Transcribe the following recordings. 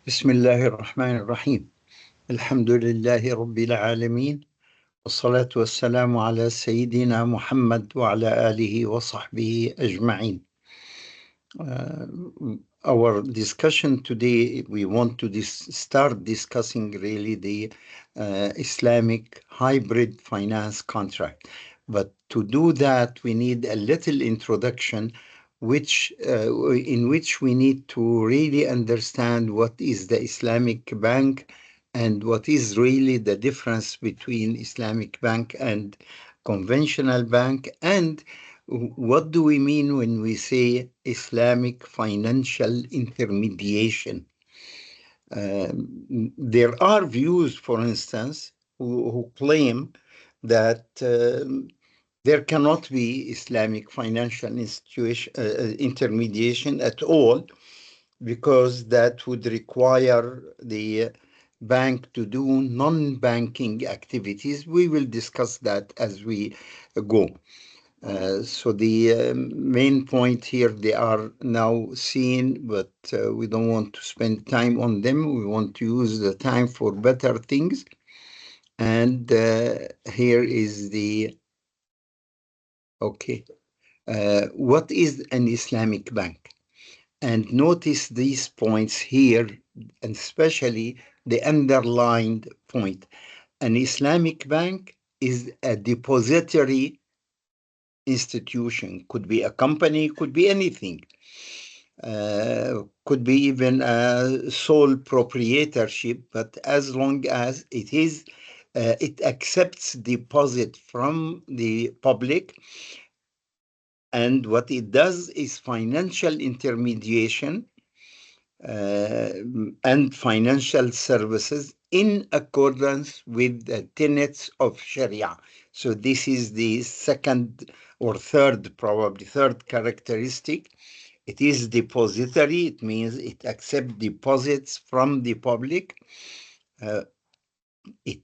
بسم الله الرحمن الرحيم. الحمد لله رب العالمين، والصلاة والسلام على سيدنا محمد وعلى آله وصحبه أجمعين. Uh, our discussion today, we want to start discussing really the Islamic hybrid finance contract. But to do that, we need a little introduction, in which we need to really understand what is the Islamic bank and what is really the difference between Islamic bank and conventional bank, and what do we mean when we say Islamic financial intermediation? There are views, for instance, who claim that there cannot be Islamic financial intermediation at all, because that would require the bank to do non-banking activities. We will discuss that as we go. So the main point here, they are now seen, but we don't want to spend time on them. We want to use the time for better things. And here is okay. What is an Islamic bank? And notice these points here, and especially the underlined point. An Islamic bank is a depository institution, could be a company, could be anything, could be even a sole proprietorship, but as long as it accepts deposit from the public, and what it does is financial intermediation and financial services in accordance with the tenets of Sharia. So this is the second or third, probably third characteristic. It is depository. It means it accepts deposits from the public. It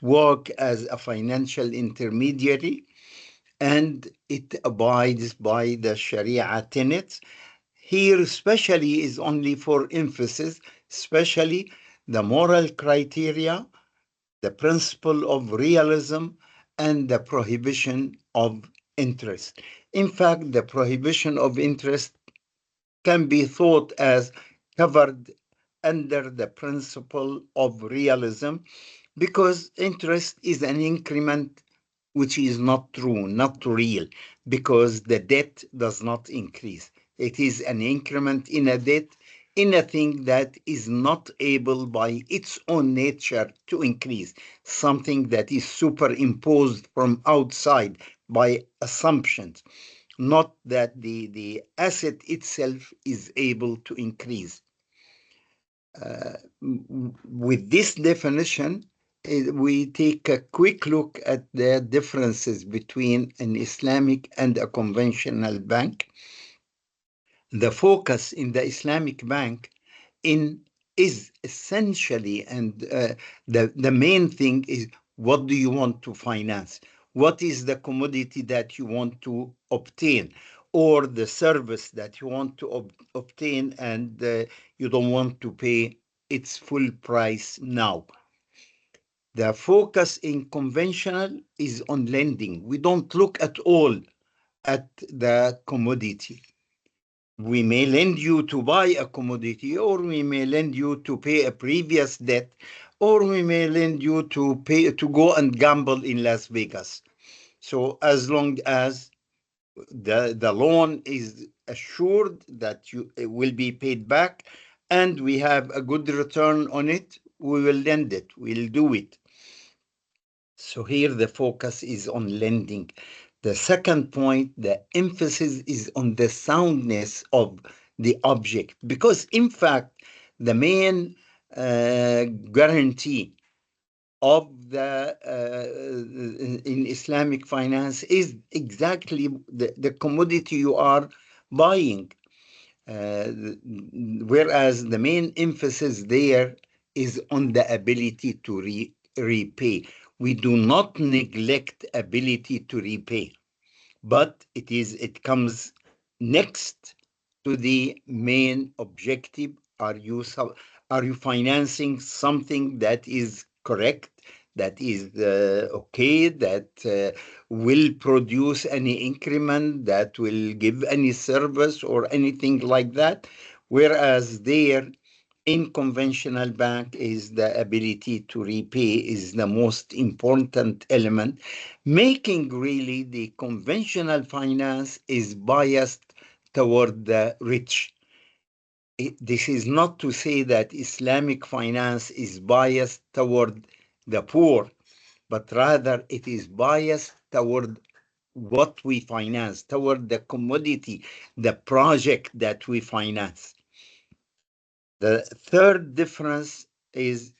works as a financial intermediary, and it abides by the Sharia tenets. Here, especially, is only for emphasis, especially the moral criteria, the principle of realism, and the prohibition of interest. In fact, the prohibition of interest can be thought as covered under the principle of realism, because interest is an increment which is not true, not real, because the debt does not increase. It is an increment in a debt, in a thing that is not able by its own nature to increase, something that is superimposed from outside by assumptions, not that the asset itself is able to increase. With this definition, we take a quick look at the differences between an Islamic and a conventional bank. The focus in the Islamic bank is essentially, and the main thing is, what do you want to finance? What is the commodity that you want to obtain, or the service that you want to obtain, and you don't want to pay its full price now? The focus in conventional is on lending. We don't look at all at the commodity. We may lend you to buy a commodity, or we may lend you to pay a previous debt, or we may lend you to go and gamble in Las Vegas. So as long as the loan is assured that it will be paid back, and we have a good return on it, we will lend it, we'll do it. So here the focus is on lending. The second point, the emphasis is on the soundness of the object, because in fact, the main guarantee of the in Islamic finance is exactly the commodity you are buying. Whereas the main emphasis there is on the ability to repay. We do not neglect ability to repay, but it comes next to the main objective. Are you financing something that is correct, that is okay, that will produce any increment, that will give any service or anything like that? Whereas there in conventional bank is the ability to repay is the most important element, making really the conventional finance is biased toward the rich. This is not to say that Islamic finance is biased toward the poor, but rather it is biased toward what we finance, toward the commodity, the project that we finance. The third difference is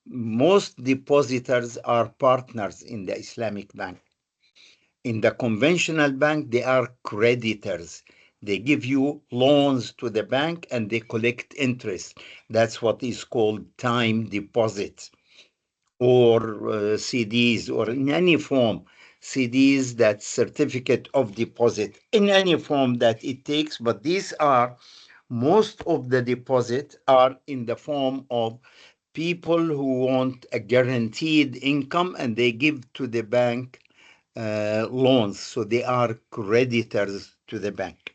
most depositors are partners in the Islamic bank. In the conventional bank, they are creditors. They give you loans to the bank and they collect interest. That's what is called time deposits or CDs or in any form. CDs, that certificate of deposit, in any form that it takes. But these are, most of the deposits are in the form of people who want a guaranteed income and they give to the bank loans. So they are creditors to the bank.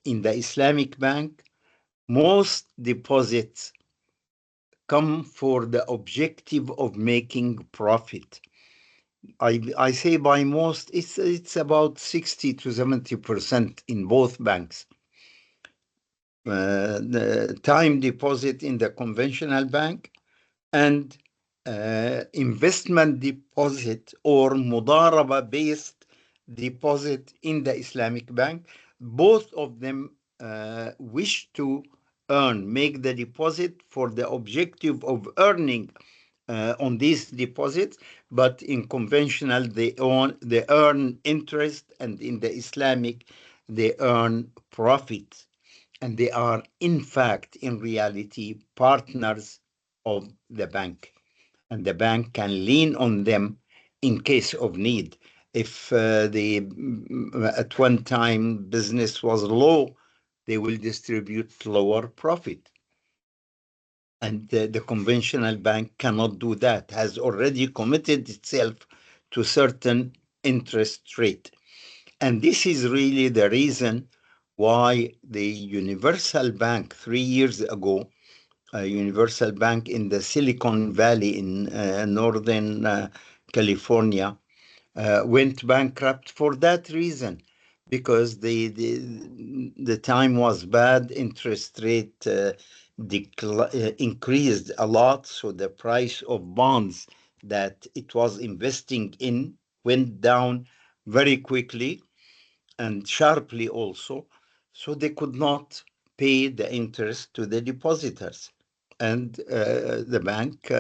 In the Islamic bank, most deposits come for the objective of making profit. I say by most, it's about 60 to 70% in both banks. The time deposit in the conventional bank and investment deposit or mudaraba based deposit in the Islamic bank. Both of them wish to make the deposit for the objective of earning on these deposits, but in conventional they earn interest, and in the Islamic they earn profit, and they are in fact in reality partners of the bank, and the bank can lean on them in case of need. If the at one time business was low, they will distribute lower profit. And the conventional bank cannot do that, has already committed itself to certain interest rate. And this is really the reason why the Universal Bank 3 years ago, a Universal Bank in the Silicon Valley in northern California, went bankrupt for that reason, because the time was bad, interest rate increased a lot, so the price of bonds that it was investing in went down very quickly and sharply also, so they could not pay the interest to the depositors. And the bank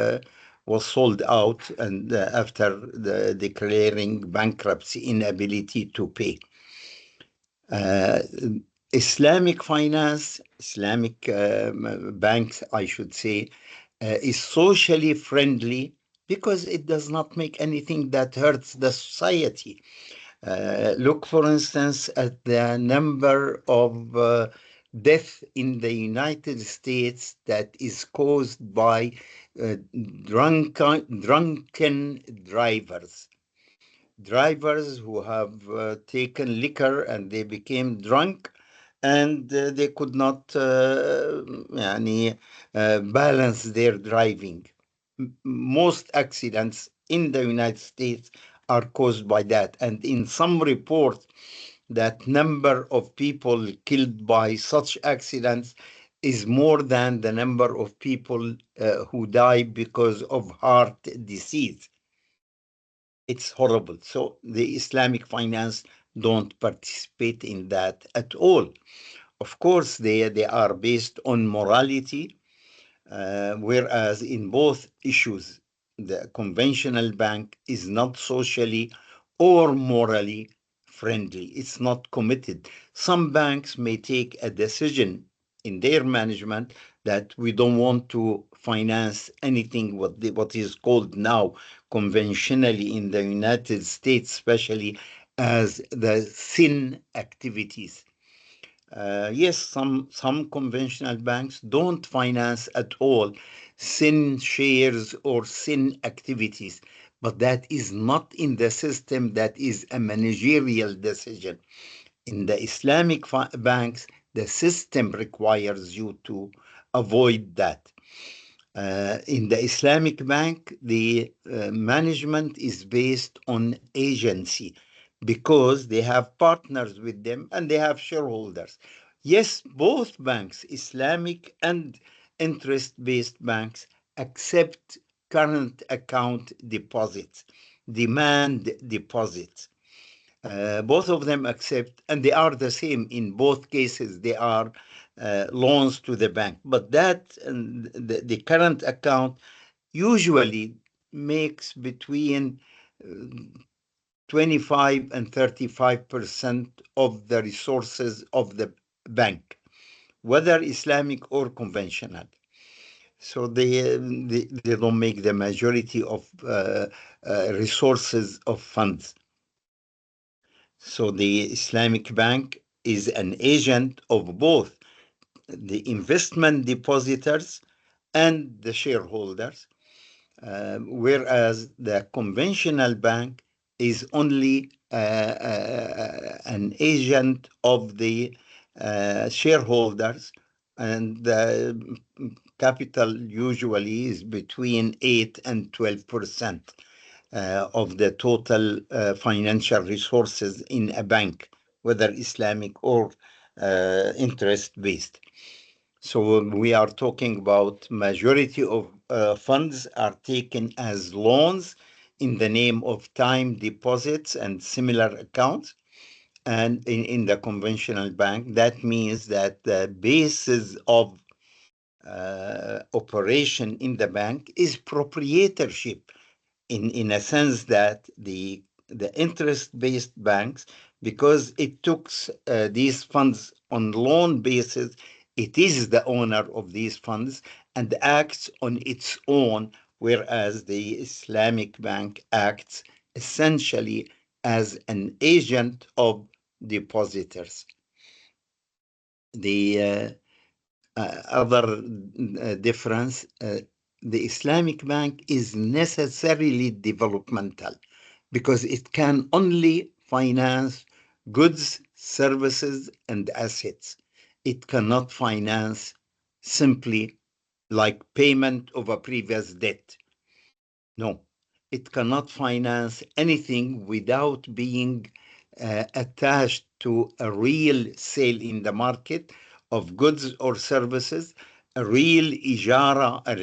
was sold out, and after the declaring bankruptcy, inability to pay. Uh, Islamic finance, Islamic banks, I should say, is socially friendly because it does not make anything that hurts the society. Look, for instance, at the number of deaths in the United States that is caused by uh, drunken drivers. Drivers who have taken liquor and they became drunk, and they could not balance their driving. Most accidents in the United States are caused by that. And in some reports, that number of people killed by such accidents is more than the number of people who die because of heart disease. It's horrible. So the Islamic finance don't participate in that at all. Of course, they are based on morality, whereas in both issues, the conventional bank is not socially or morally friendly. It's not committed. Some banks may take a decision in their management that we don't want to finance anything what is called now conventionally in the United States, especially as the sin activities. Yes, some conventional banks don't finance at all sin shares or sin activities, but that is not in the system. That is a managerial decision. In the Islamic banks, the system requires you to avoid that. In the Islamic bank, the management is based on agency because they have partners with them and they have shareholders. Yes, both banks, Islamic and interest based banks, accept current account deposits, demand deposits. Both of them accept, and they are the same in both cases. They are loans to the bank. But that the current account usually makes between 25 and 35% of the resources of the bank, whether Islamic or conventional. So they don't make the majority of resources of funds. So the Islamic Bank is an agent of both the investment depositors and the shareholders, whereas the conventional bank is only an agent of the shareholders, and the capital usually is between 8 and 12% of the total financial resources in a bank, whether Islamic or interest based. So we are talking about majority of funds are taken as loans in the name of time deposits and similar accounts. And in the conventional bank, that means that the basis of operation in the bank is proprietorship, in a sense that the interest-based banks, because it took these funds on loan basis, it is the owner of these funds and acts on its own, whereas the Islamic bank acts essentially as an agent of depositors. The other difference, the Islamic bank is necessarily developmental because it can only finance goods, services, and assets. It cannot finance simply like payment of a previous debt. No, it cannot finance anything without being attached to a real sale in the market of goods or services, a real ijara, a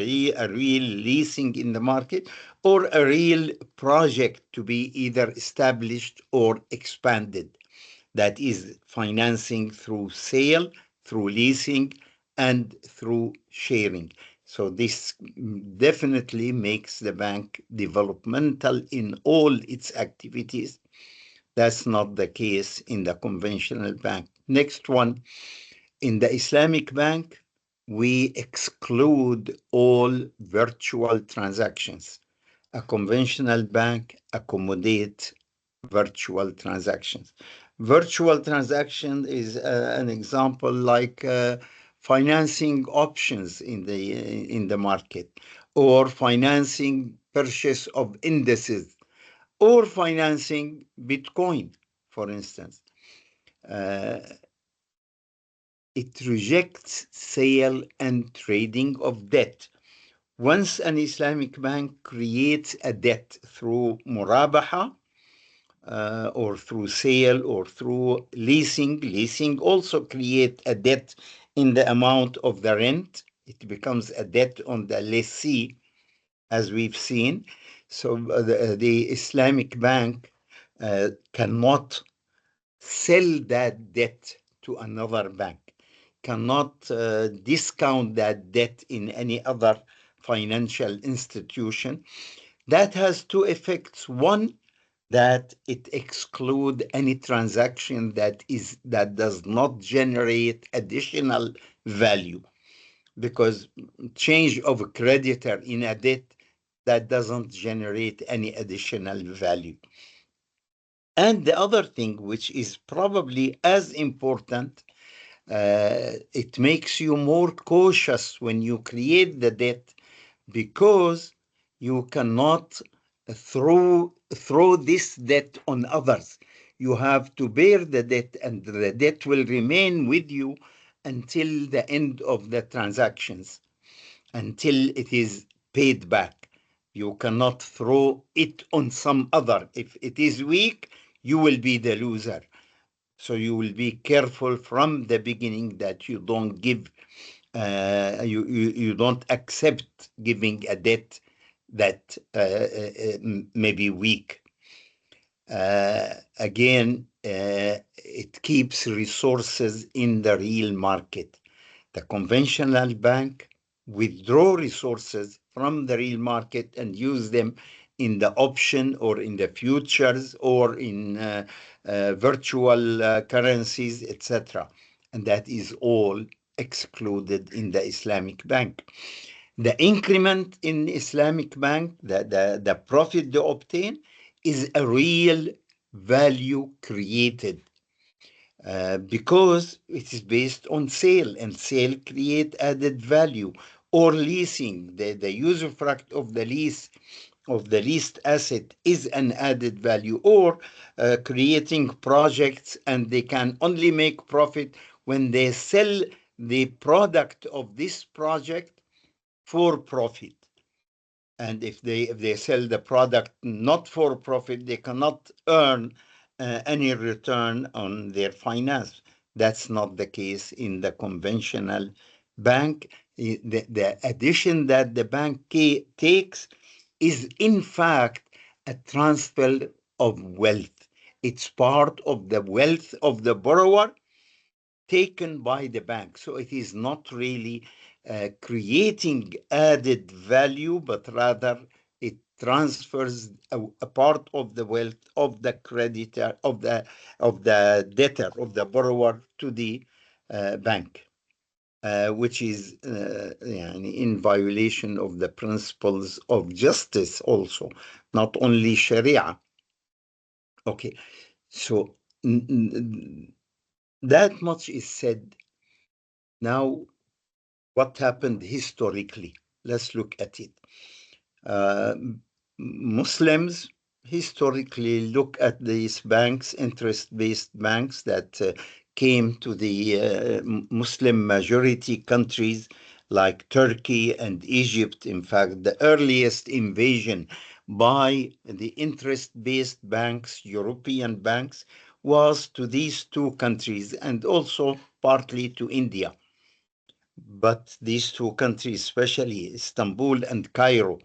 real leasing in the market, or a real project to be either established or expanded. That is financing through sale, through leasing, and through sharing. So this definitely makes the bank developmental in all its activities. That's not the case in the conventional bank. Next one, in the Islamic bank, we exclude all virtual transactions. A conventional bank accommodates virtual transactions. Virtual transaction is an example like financing options in the market, or financing purchase of indices, or financing Bitcoin, for instance. Uh, it rejects sale and trading of debt. Once an Islamic bank creates a debt through murabaha, or through sale or through leasing. Leasing also create a debt in the amount of the rent. It becomes a debt on the lessee, as we've seen. So the Islamic bank cannot sell that debt to another bank, cannot discount that debt in any other financial institution. That has two effects. One, that it exclude any transaction that does not generate additional value, because change of a creditor in a debt, that doesn't generate any additional value. And the other thing, which is probably as important, It makes you more cautious when you create the debt, because you cannot throw this debt on others. You have to bear the debt, and the debt will remain with you until the end of the transactions, until it is paid back. You cannot throw it on some other. If it is weak, you will be the loser. So you will be careful from the beginning that you don't give, you don't accept giving a debt that may be weak. Again, it keeps resources in the real market. The conventional bank withdraw resources from the real market and use them in the option or in the futures or in virtual currencies, etc. And that is all excluded in the Islamic bank. The increment in Islamic bank, the profit they obtain, is a real value created, because it is based on sale, and sale create added value. Or leasing, the usufruct of the lease of the leased asset is an added value. Or creating projects, and they can only make profit when they sell the product of this project for profit. And if they sell the product not for profit, they cannot earn any return on their finance. That's not the case in the conventional bank. The addition that the bank takes is in fact a transfer of wealth. It's part of the wealth of the borrower taken by the bank. So it is not really creating added value, but rather it transfers a part of the wealth of the creditor, of the debtor, of the borrower, to the bank, which is in violation of the principles of justice also, not only Sharia. Okay, so that much is said. Now, what happened historically? Let's look at it. Uh, Muslims historically look at these banks, interest-based banks that came to the Muslim majority countries like Turkey and Egypt. In fact, the earliest invasion by the interest-based banks, European banks, was to these two countries, and also partly to India. But these two countries, especially Istanbul and Cairo,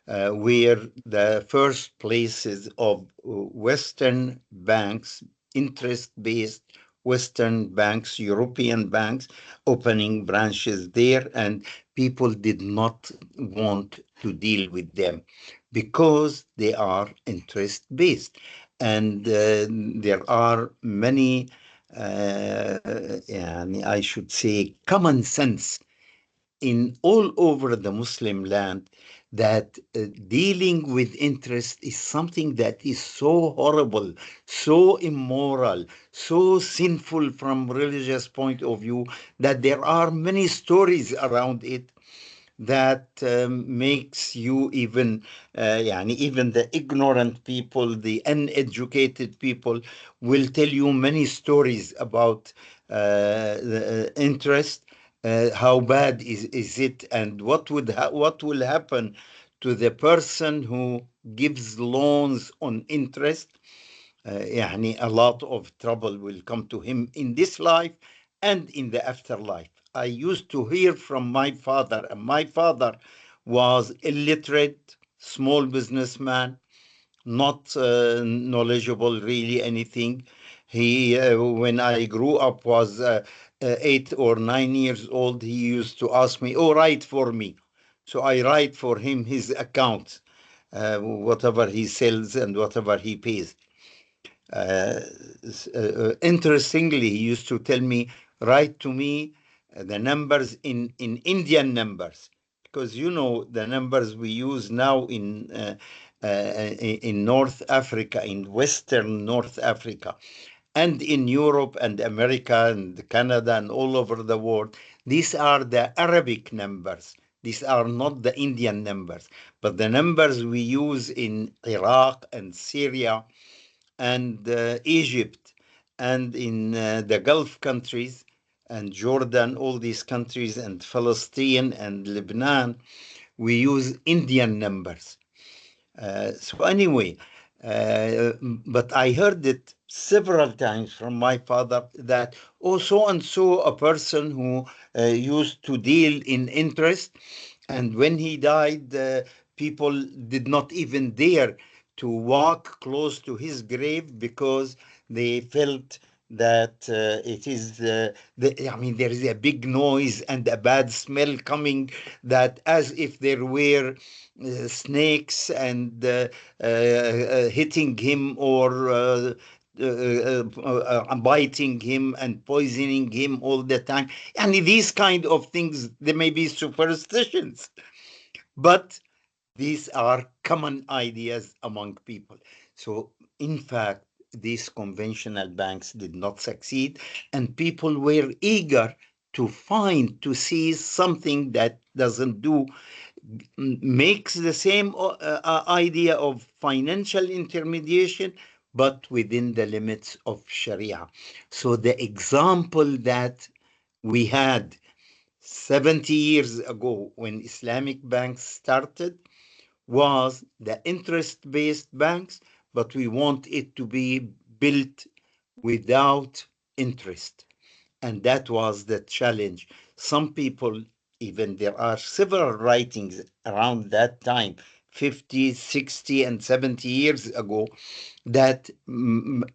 were the first places of Western banks, interest-based Western banks, European banks, opening branches there, and people did not want to deal with them because they are interest-based. And there are many, I should say, common sense in all over the Muslim land, that dealing with interest is something that is so horrible, so immoral, so sinful from religious point of view, that there are many stories around it that makes you even, even the ignorant people, the uneducated people, will tell you many stories about the interest. How bad is it, and what will happen to the person who gives loans on interest. A lot of trouble will come to him in this life and in the afterlife. I used to hear from my father, and my father was illiterate, small businessman, not knowledgeable really anything. He, when I grew up, was 8 or 9 years old. He used to ask me, "Oh, write for me." So I write for him his account, whatever he sells and whatever he pays. Uh, Interestingly, he used to tell me, write to me the numbers in Indian numbers, because the numbers we use now in North Africa, in Western North Africa, And in Europe and America and Canada and all over the world, these are the Arabic numbers. These are not the Indian numbers, but the numbers we use in Iraq and Syria and Egypt and in the Gulf countries and Jordan, all these countries, and Palestine and Lebanon, we use Indian numbers. So anyway, but I heard it several times from my father that, oh, so and so a person who used to deal in interest, and when he died, people did not even dare to walk close to his grave because they felt that it is I mean, there is a big noise and a bad smell coming, that as if there were snakes and hitting him, or biting him and poisoning him all the time. And these kind of things, they may be superstitions, but these are common ideas among people. So, in fact, these conventional banks did not succeed, and people were eager to see something that doesn't do makes the same idea of financial intermediation, but within the limits of Sharia. So the example that we had 70 years ago when Islamic banks started was the interest-based banks, but we want it to be built without interest. And that was the challenge. Some people, even there are several writings around that time, 50, 60, and 70 years ago, that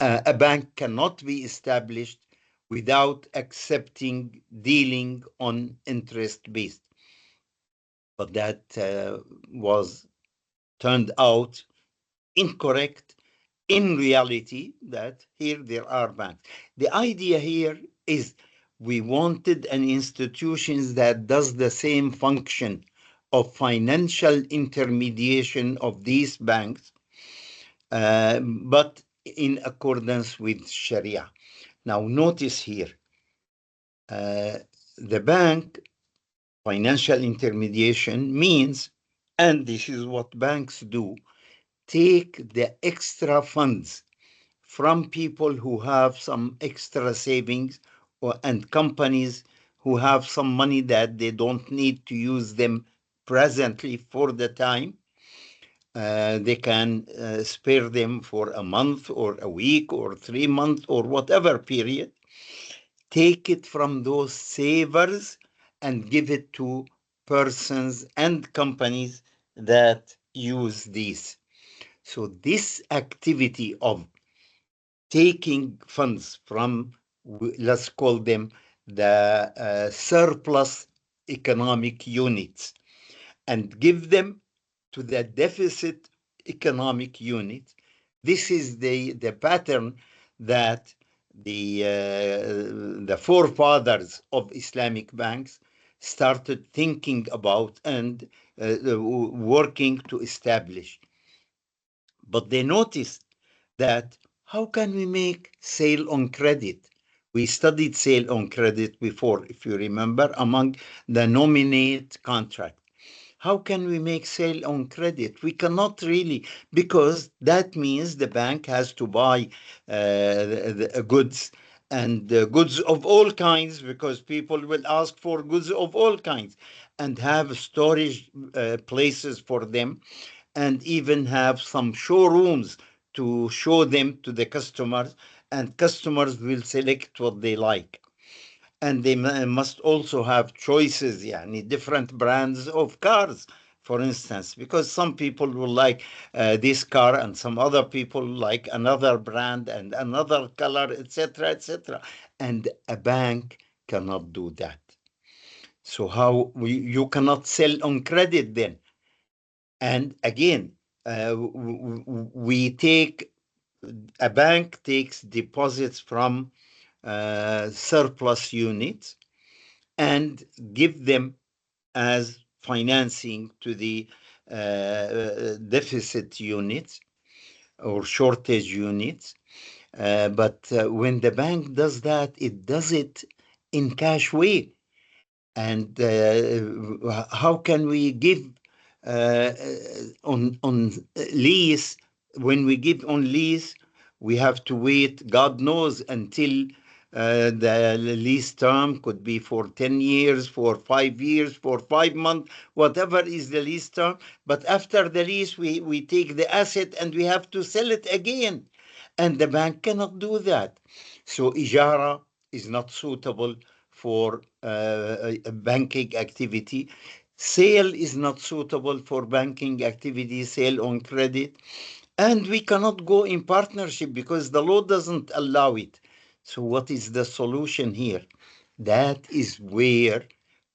a bank cannot be established without accepting dealing on interest based. But that was turned out incorrect. In reality, that here there are banks. The idea here is we wanted an institution that does the same function of financial intermediation of these banks, but in accordance with Sharia. Now, notice here, uh, the bank financial intermediation means, and this is what banks do, take the extra funds from people who have some extra savings, and companies who have some money that they don't need to use them presently for the time. They can spare them for a month or a week or 3 months or whatever period. Take it from those savers and give it to persons and companies that use these. So this activity of taking funds from, let's call them the surplus economic units, and give them to the deficit economic unit. This is the pattern that the forefathers of Islamic banks started thinking about and working to establish. But they noticed that, how can we make sale on credit? We studied sale on credit before, if you remember, among the nominate contract. How can we make sale on credit? We cannot really, because that means the bank has to buy the goods, and goods of all kinds, because people will ask for goods of all kinds, and have storage places for them, and even have some showrooms to show them to the customers, and customers will select what they like. And they must also have choices, yani different brands of cars, for instance, because some people will like this car, and some other people like another brand and another color, etc., etc. And a bank cannot do that. So you cannot sell on credit then. And again, we take a bank takes deposits from surplus units and give them as financing to the deficit units or shortage units. But when the bank does that, it does it in cash way. And how can we give uh, on lease? When we give on lease, we have to wait, God knows, until the lease term could be for 10 years, for 5 years, for 5 months, whatever is the lease term. But after the lease, we take the asset and we have to sell it again, and the bank cannot do that. So ijara is not suitable for banking activity. Sale is not suitable for banking activity, sale on credit. And we cannot go in partnership because the law doesn't allow it. So, what is the solution here? That is where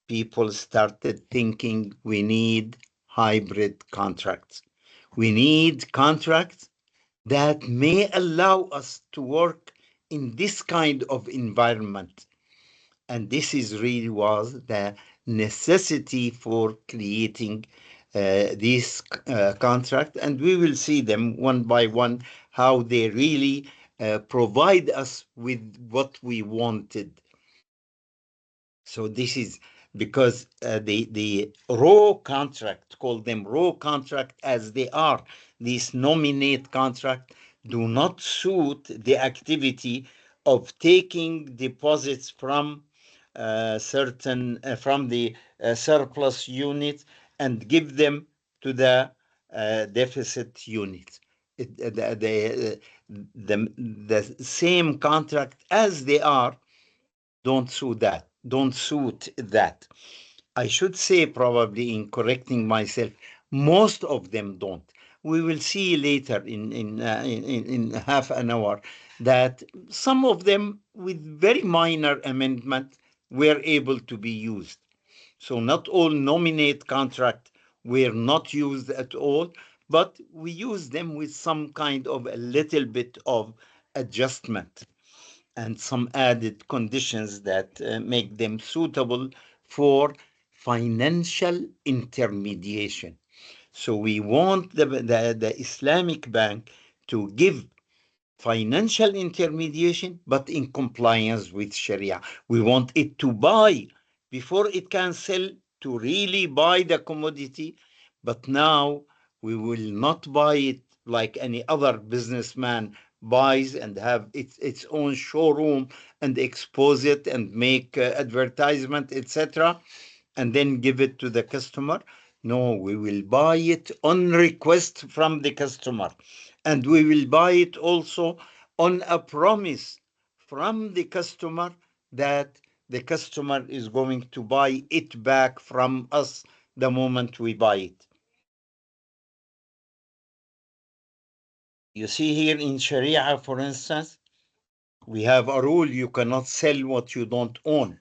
people started thinking we need hybrid contracts. We need contracts that may allow us to work in this kind of environment. And this is really was the necessity for creating this contract. And we will see them one by one, how they really provide us with what we wanted. So this is because the raw contract, call them raw contract as they are, these nominate contract do not suit the activity of taking deposits from certain from the surplus unit and give them to the deficit unit. The same contract as they are don't suit that. I should say, probably in correcting myself, most of them don't. We will see later in half an hour that some of them, with very minor amendment, were able to be used. So not all nominate contract were not used at all, but we use them with some kind of a little bit of adjustment and some added conditions that make them suitable for financial intermediation. So we want the Islamic bank to give financial intermediation, but in compliance with Sharia. We want it to buy before it can sell, to really buy the commodity. But now we will not buy it like any other businessman buys and have its own showroom and expose it and make advertisement, etc., and then give it to the customer. No, we will buy it on request from the customer. And we will buy it also on a promise from the customer that the customer is going to buy it back from us the moment we buy it. You see here in Sharia, for instance, we have a rule: you cannot sell what you don't own.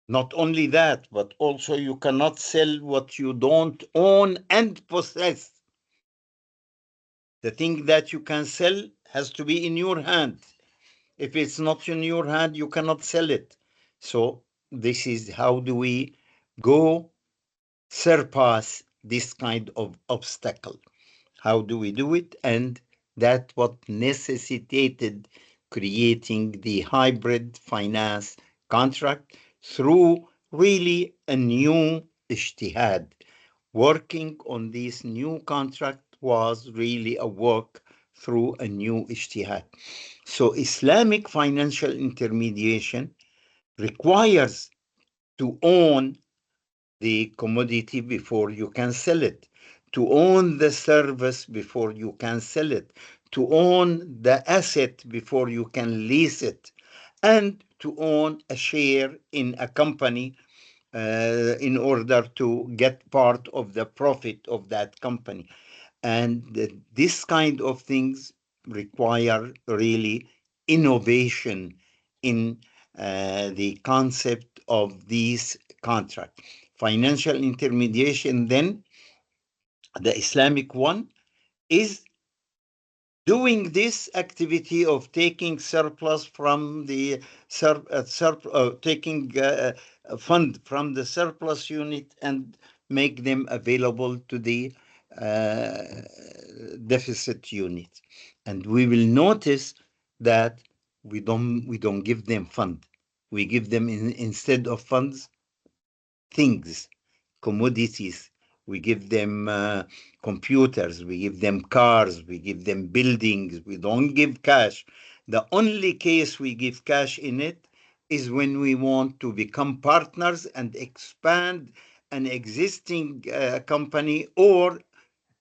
Not only that, but also you cannot sell what you don't own and possess. The thing that you can sell has to be in your hand. If it's not in your hand, you cannot sell it. So this is how do we go surpass this kind of obstacle? How do we do it? And that what necessitated creating the hybrid finance contract through really a new ijtihad. Working on this new contract was really a work through a new ijtihad. So Islamic financial intermediation requires to own the commodity before you can sell it, to own the service before you can sell it, to own the asset before you can lease it, and to own a share in a company in order to get part of the profit of that company. And this kind of things require really innovation in the concept of these contracts. Financial intermediation, then, the Islamic one, is doing this activity of taking surplus from the taking a fund from the surplus unit and make them available to the uh, deficit unit. And we will notice that we don't give them fund. We give them instead of funds things, commodities. We give them computers, we give them cars, we give them buildings. We don't give cash. The only case we give cash in it is when we want to become partners and expand an existing company, or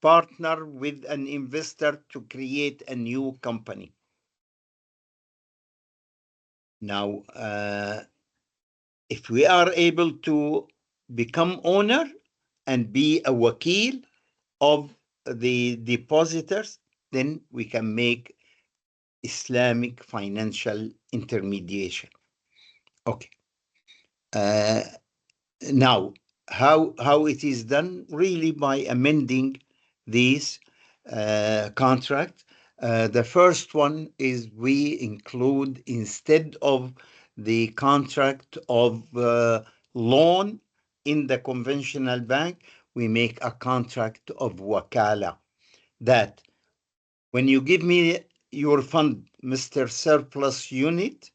partner with an investor to create a new company. Now, if we are able to become owner and be a wakil of the depositors, then we can make Islamic financial intermediation. Okay. Uh, Now, how it is done? Really by amending these contract. The first one is we include, instead of the contract of loan in the conventional bank, we make a contract of wakala, that when you give me your fund, Mr. Surplus Unit,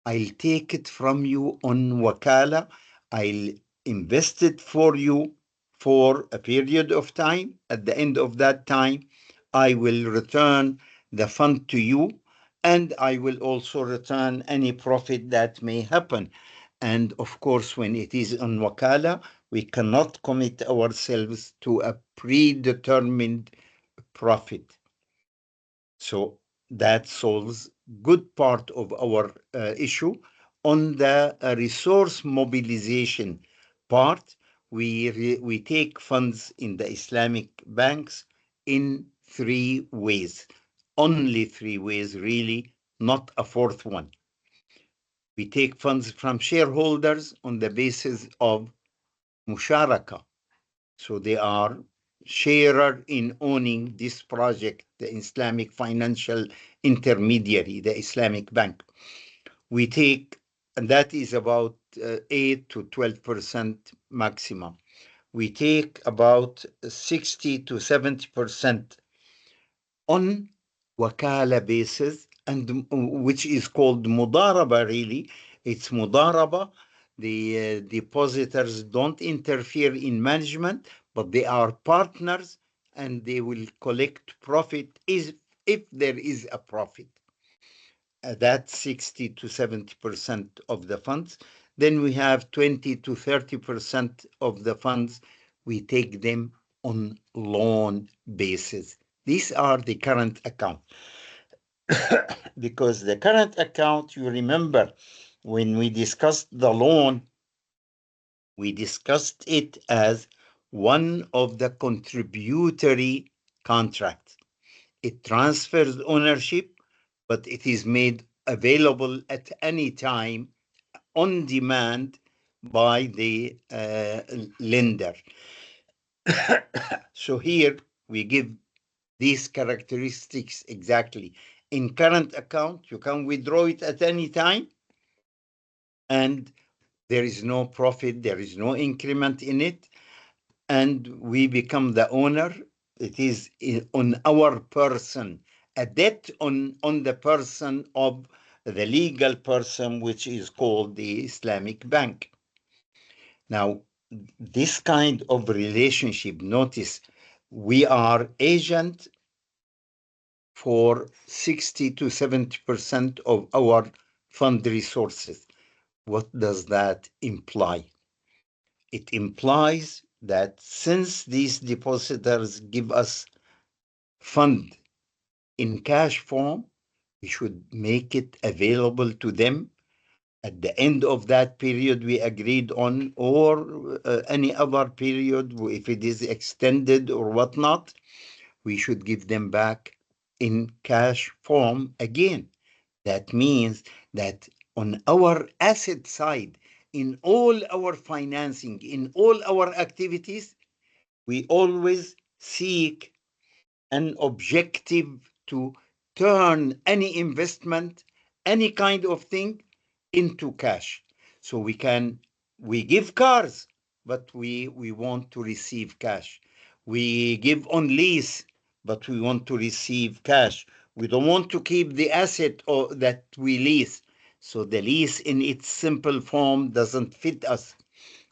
I'll take it from you on wakala. I'll invest it for you for a period of time. At the end of that time, I will return the fund to you, and I will also return any profit that may happen. And of course, when it is on wakala, we cannot commit ourselves to a predetermined profit. So that solves good part of our issue. On the resource mobilization part, we take funds in the Islamic banks in three ways. Only three ways, really, not a fourth one. We take funds from shareholders on the basis of musharaka. So they are sharer in owning this project, the Islamic financial intermediary, the Islamic bank. We take, and that is about 8 to 12% maximum. We take about 60 to 70% on wakala basis, and which is called mudaraba, really. It's mudaraba. The depositors don't interfere in management, but they are partners, and they will collect profit if there is a profit. That's 60 to 70% of the funds. Then we have 20 to 30% of the funds. We take them on loan basis. These are the current account. Because the current account, you remember, when we discussed the loan, we discussed it as one of the contributory contracts. It transfers ownership, but it is made available at any time on demand by the lender. So here we give these characteristics exactly. In current account, you can withdraw it at any time, and there is no profit, there is no increment in it, and we become the owner. It is on our person, a debt on the person of the legal person, which is called the Islamic bank. Now, this kind of relationship, notice, we are agent for 60 to 70% of our fund resources. What does that imply? It implies that since these depositors give us fund in cash form, we should make it available to them at the end of that period we agreed on, or any other period, if it is extended or whatnot, we should give them back in cash form again. That means that on our asset side, in all our financing, in all our activities, we always seek an objective to turn any investment, any kind of thing, into cash. So we give cars, but we want to receive cash. We give on lease, but we want to receive cash. We don't want to keep the asset or that we lease. So the lease in its simple form doesn't fit us.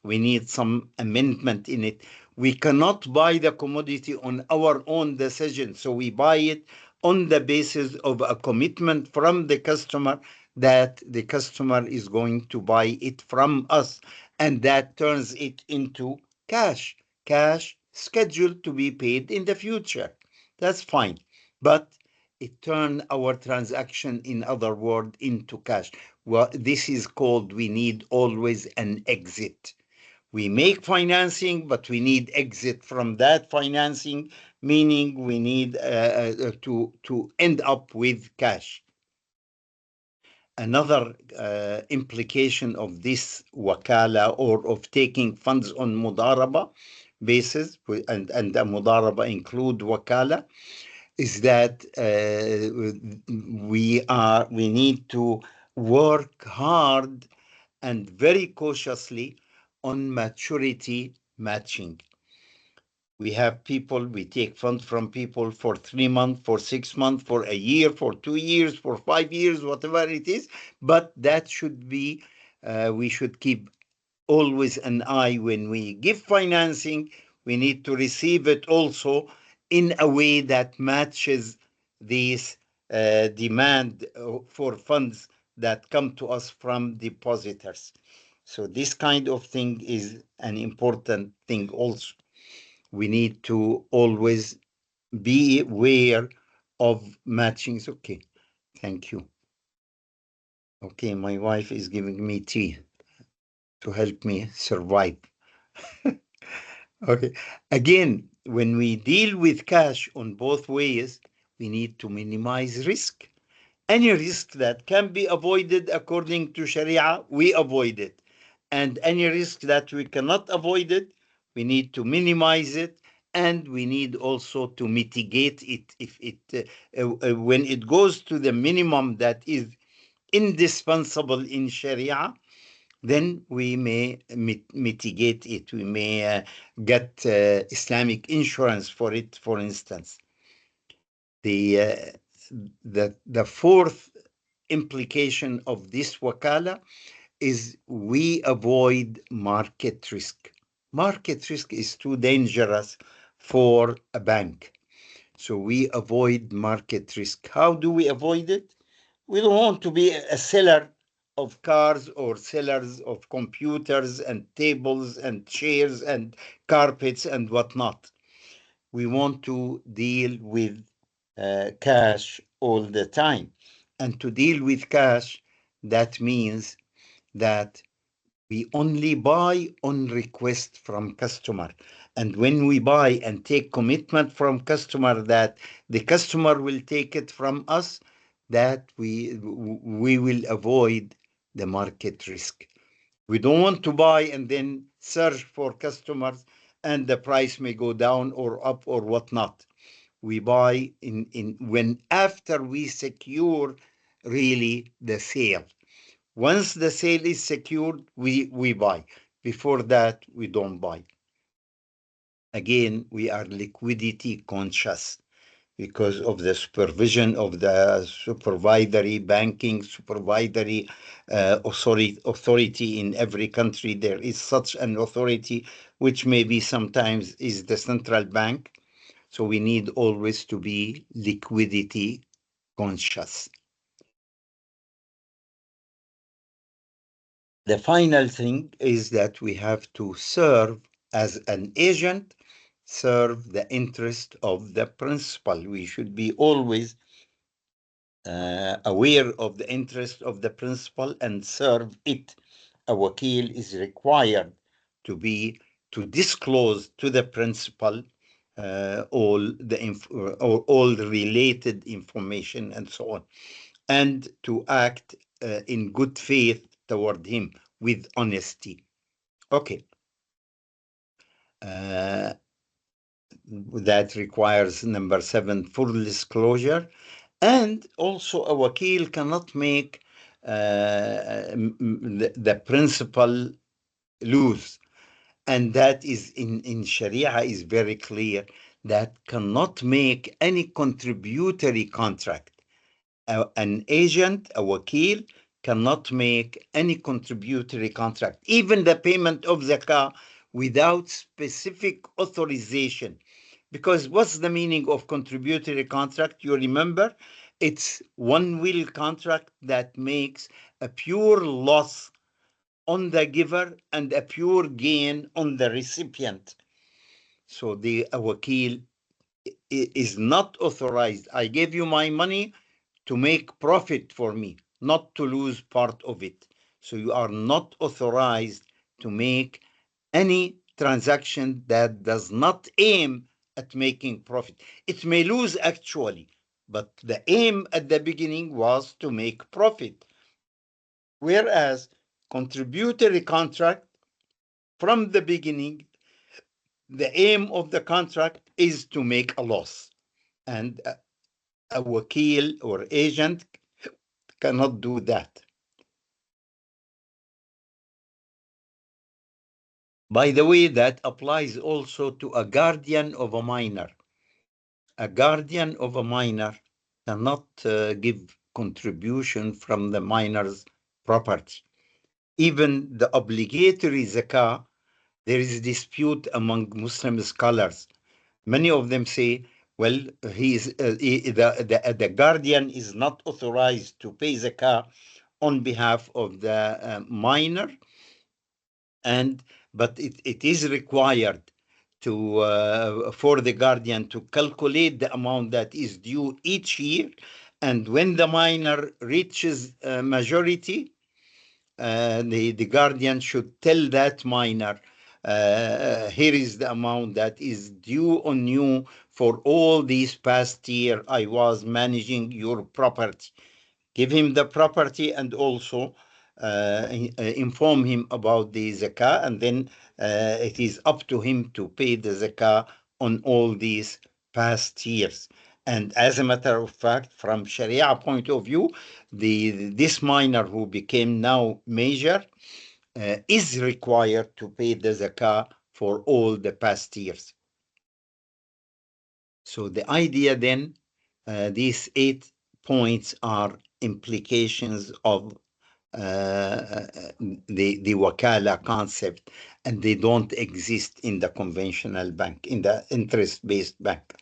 We need some amendment in it. We cannot buy the commodity on our own decision. So we buy it on the basis of a commitment from the customer that the customer is going to buy it from us. And that turns it into cash, cash scheduled to be paid in the future. That's fine. But it turned our transaction, in other words, into cash. Well, this is called we need always an exit. We make financing, but we need exit from that financing, meaning we need to end up with cash. Another implication of this wakala or of taking funds on mudaraba basis, and the mudaraba include wakala, is that we need to work hard and very cautiously on maturity matching. We have people, we take funds from people for 3 months, for 6 months, for a year, for 2 years, for 5 years, whatever it is. But that should be, we should keep always an eye when we give financing. We need to receive it also in a way that matches this demand for funds that come to us from depositors. So this kind of thing is an important thing also. We need to always be aware of matchings. Okay, thank you. Okay, my wife is giving me tea to help me survive. Okay. Again, when we deal with cash on both ways, we need to minimize risk. Any risk that can be avoided according to Sharia, we avoid it. And any risk that we cannot avoid it, we need to minimize it. And we need also to mitigate it if when it goes to the minimum that is indispensable in Sharia, then we may mitigate it. We may get Islamic insurance for it, for instance. The fourth implication of this wakala is we avoid market risk. Market risk is too dangerous for a bank. So we avoid market risk. How do we avoid it? We don't want to be a seller of cars or sellers of computers and tables and chairs and carpets and whatnot. We want to deal with cash all the time. And to deal with cash, that means that we only buy on request from customer. And when we buy and take commitment from customer that the customer will take it from us, that we will avoid the market risk. We don't want to buy and then search for customers and the price may go down or up or whatnot. We buy in when after we secure really the sale. Once the sale is secured, we buy. Before that, we don't buy. Again, we are liquidity conscious because of the supervision of the supervisory banking, supervisory authority in every country. There is such an authority, which maybe sometimes is the central bank. So we need always to be liquidity conscious. The final thing is that we have to serve as an agent, serve the interest of the principal. We should be always aware of the interest of the principal and serve it. A wakil is required to disclose to the principal all the related information and so on, and to act in good faith toward him with honesty. Okay. That requires number 7, full disclosure. And also a wakil cannot make the principal lose. And that is in Sharia is very clear that cannot make any contributory contract. An agent, a wakil, cannot make any contributory contract, even the payment of zakah, without specific authorization. Because what's the meaning of contributory contract? You remember? It's one will contract that makes a pure loss on the giver and a pure gain on the recipient. So the wakil is not authorized. I gave you my money to make profit for me, not to lose part of it. So you are not authorized to make any transaction that does not aim at making profit. It may lose actually, but the aim at the beginning was to make profit. Whereas contributory contract, from the beginning, the aim of the contract is to make a loss. And a wakil or agent cannot do that. By the way, that applies also to a guardian of a minor. A guardian of a minor cannot give contribution from the minor's property. Even the obligatory zakah, there is dispute among Muslim scholars. Many of them say, well, the guardian is not authorized to pay zakah on behalf of the minor, but it is required to for the guardian to calculate the amount that is due each year, and when the minor reaches majority, the guardian should tell that minor, here is the amount that is due on you for all these past year I was managing your property. Give him the property and also inform him about the zakah, and then it is up to him to pay the zakah on all these past years. And as a matter of fact, from Sharia point of view, this minor who became now major is required to pay the zakah for all the past years. So the idea then, these 8 points are implications of the wakala concept, and they don't exist in the conventional bank, in the interest-based bank.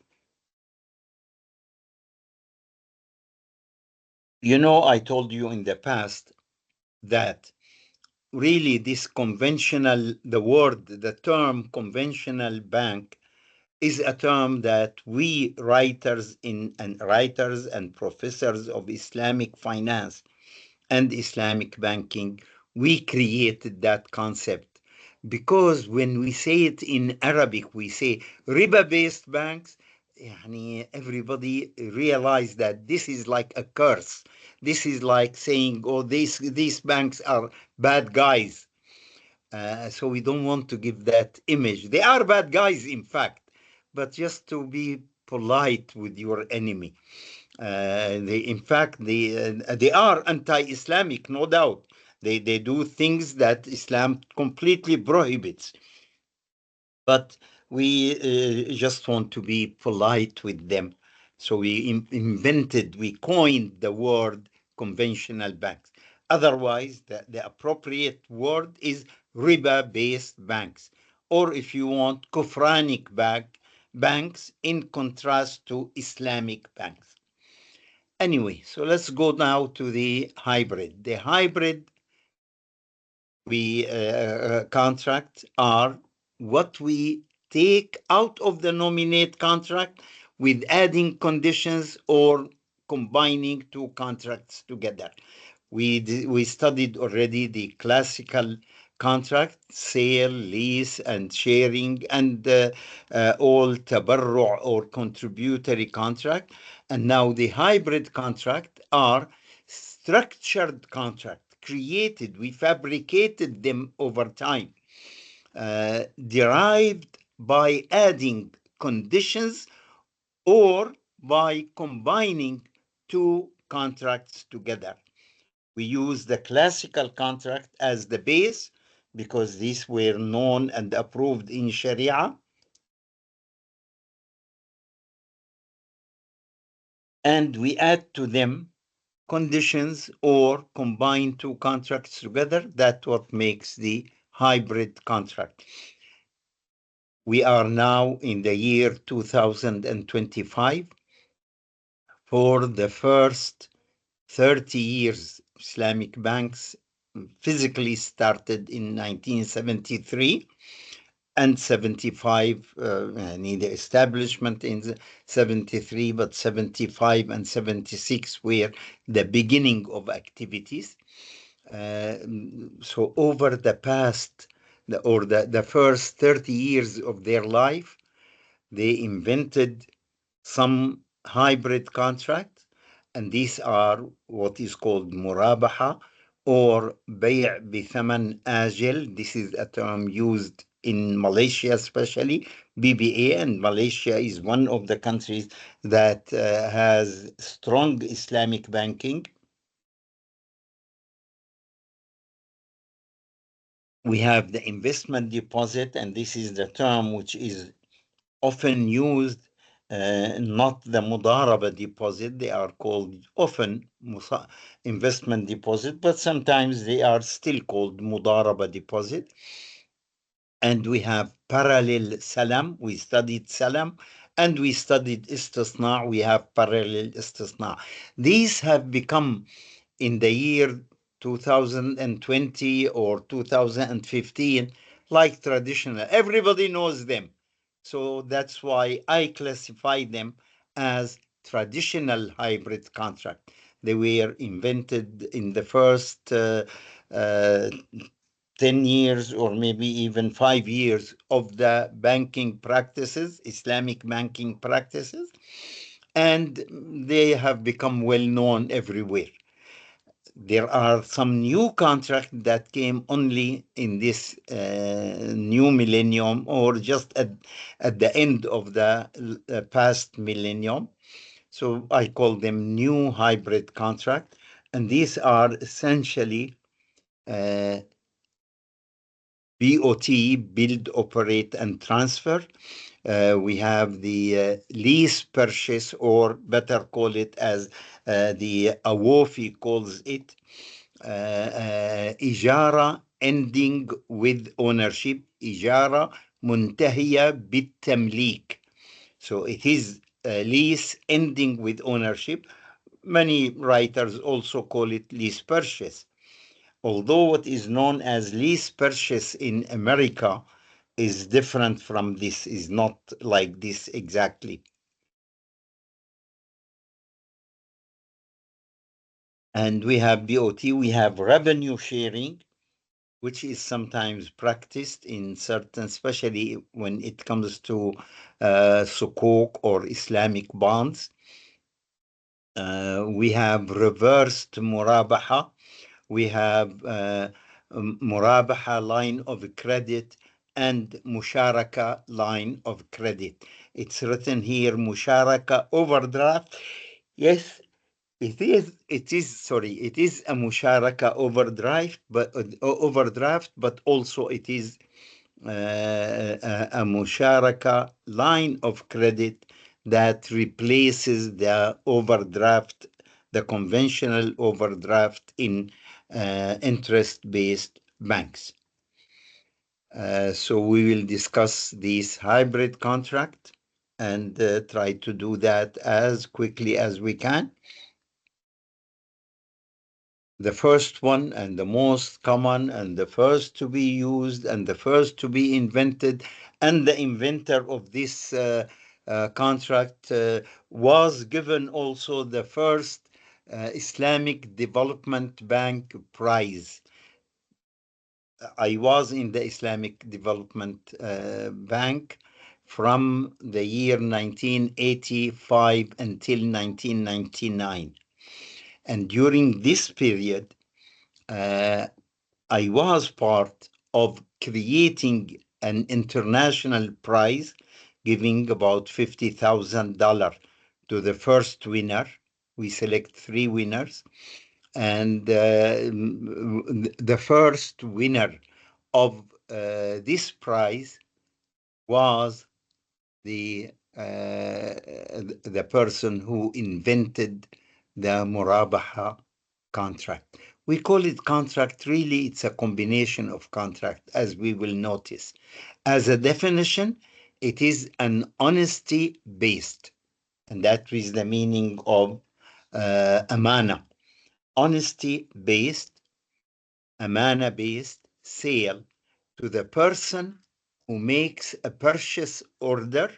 You know, I told you in the past that really the term conventional bank is a term that we writers and professors of Islamic finance and Islamic banking, we created that concept. Because when we say it in Arabic, we say riba-based banks, everybody realized that this is like a curse. This is like saying, oh, these banks are bad guys. So we don't want to give that image. They are bad guys, in fact, but just to be polite with your enemy. In fact, they are anti-Islamic, no doubt. They do things that Islam completely prohibits. But we just want to be polite with them. So we coined the word conventional banks. Otherwise, the appropriate word is riba-based banks. Or if you want, kufranic banks in contrast to Islamic banks. Anyway, so let's go now to the hybrid. The hybrid contracts are what we take out of the nominate contract with adding conditions or combining two contracts together. We studied already the classical contract, sale, lease, and sharing, and all tabarru' or contributory contract. And now the hybrid contract are structured contract created. We fabricated them over time, derived by adding conditions or by combining two contracts together. We use the classical contract as the base because these were known and approved in Sharia. and we add to them conditions or combine two contracts together. That's what makes the hybrid contract. We are now in the year 2025. For the first 30 years, Islamic banks physically started in 1973 and 75, the establishment in 73, but 75 and 76 were the beginning of activities. So over the past, the first 30 years of their life, they invented some hybrid contracts, and these are what is called murabaha or bay' bithaman ajil. This is a term used in Malaysia, especially BBA, and Malaysia is one of the countries that has strong Islamic banking. We have the investment deposit, and this is the term which is often used, not the mudaraba deposit. They are called often investment deposit, but sometimes they are still called mudaraba deposit. And we have parallel salam. We studied salam and we studied istisna. We have parallel istisna. These have become in the year 2020 or 2015 like traditional. Everybody knows them. So that's why I classify them as traditional hybrid contract. They were invented in the first uh, 10 years or maybe even 5 years of the banking practices, Islamic banking practices, and they have become well known everywhere. There are some new contracts that came only in this new millennium or just at the end of the past millennium. So I call them new hybrid contract. And these are essentially uh, BOT, build, operate, and transfer. We have the lease purchase, or better call it as the AWOFI calls it, إجارة ending with ownership, إجارة منتهية بالتمليك. So it is a lease ending with ownership. Many writers also call it lease purchase. Although what is known as lease purchase in America is different from this, is not like this exactly. And we have BOT, we have revenue sharing, which is sometimes practiced in certain, especially when it comes to sukuk or Islamic bonds. We have reversed murabaha. We have murabaha line of credit and musharaka line of credit. It's written here musharaka overdraft. Yes, it is a musharaka overdraft, but also it is a musharaka line of credit that replaces the overdraft, the conventional overdraft in interest-based banks. So we will discuss these hybrid contract and try to do that as quickly as we can. The first one and the most common and the first to be used and the first to be invented, and the inventor of this contract was given also the first Islamic Development Bank prize. I was in the Islamic Development Bank from the year 1985 until 1999. And during this period, I was part of creating an international prize, giving about $50,000 to the first winner. We select three winners. And the first winner of this prize was the the person who invented the murabaha contract. We call it contract. Really, it's a combination of contract, as we will notice. As a definition, it is an honesty based, and that is the meaning of amana. Honesty based, amana based sale to the person who makes a purchase order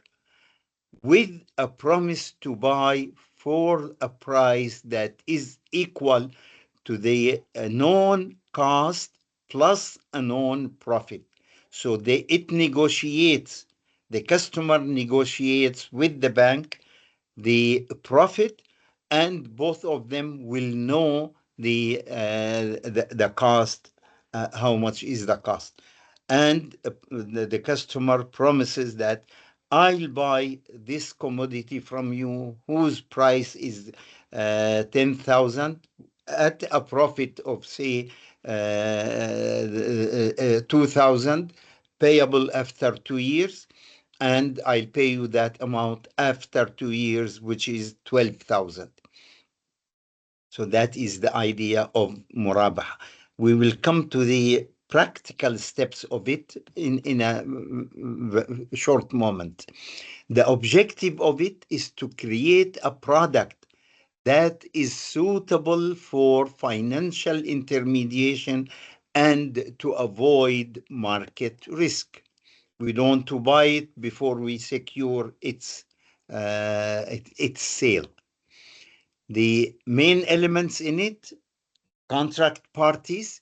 with a promise to buy for a price that is equal to the known cost plus a known profit. So it negotiates, the customer negotiates with the bank the profit, and both of them will know the cost, how much is the cost. And the customer promises that I'll buy this commodity from you whose price is 10,000 at a profit of, say, 2,000, payable after 2 years, and I'll pay you that amount after 2 years, which is 12,000. So that is the idea of murabaha. We will come to the practical steps of it in a short moment. The objective of it is to create a product that is suitable for financial intermediation and to avoid market risk. We don't want to buy it before we secure its sale. The main elements in it: contract parties,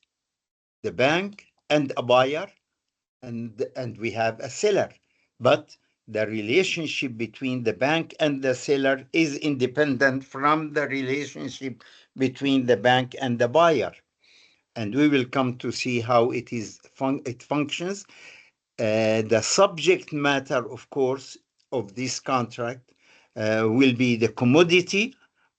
the bank, and a buyer, and we have a seller. But the relationship between the bank and the seller is independent from the relationship between the bank and the buyer. And we will come to see how it functions. The subject matter, of course, of this contract will be the commodity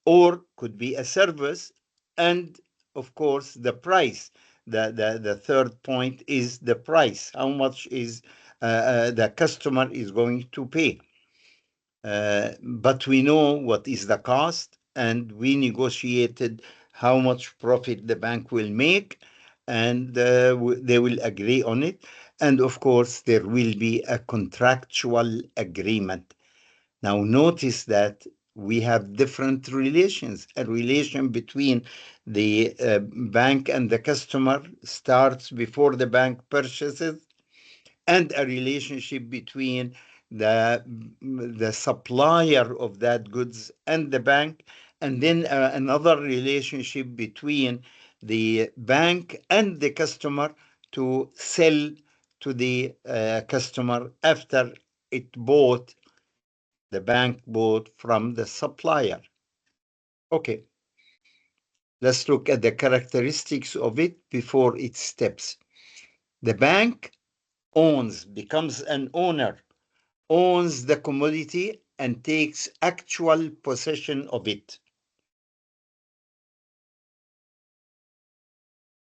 or could be a service, and of course, the price. The third point is the price. How much is the customer is going to pay? But we know what is the cost, and we negotiated how much profit the bank will make, and they will agree on it. And of course, there will be a contractual agreement. Now, notice that we have different relations. A relation between the bank and the customer starts before the bank purchases, and a relationship between the supplier of that goods and the bank, and then another relationship between the bank and the customer to sell to the customer after the bank bought from the supplier. Okay, let's look at the characteristics of it before its steps. The bank becomes an owner, owns the commodity and takes actual possession of it.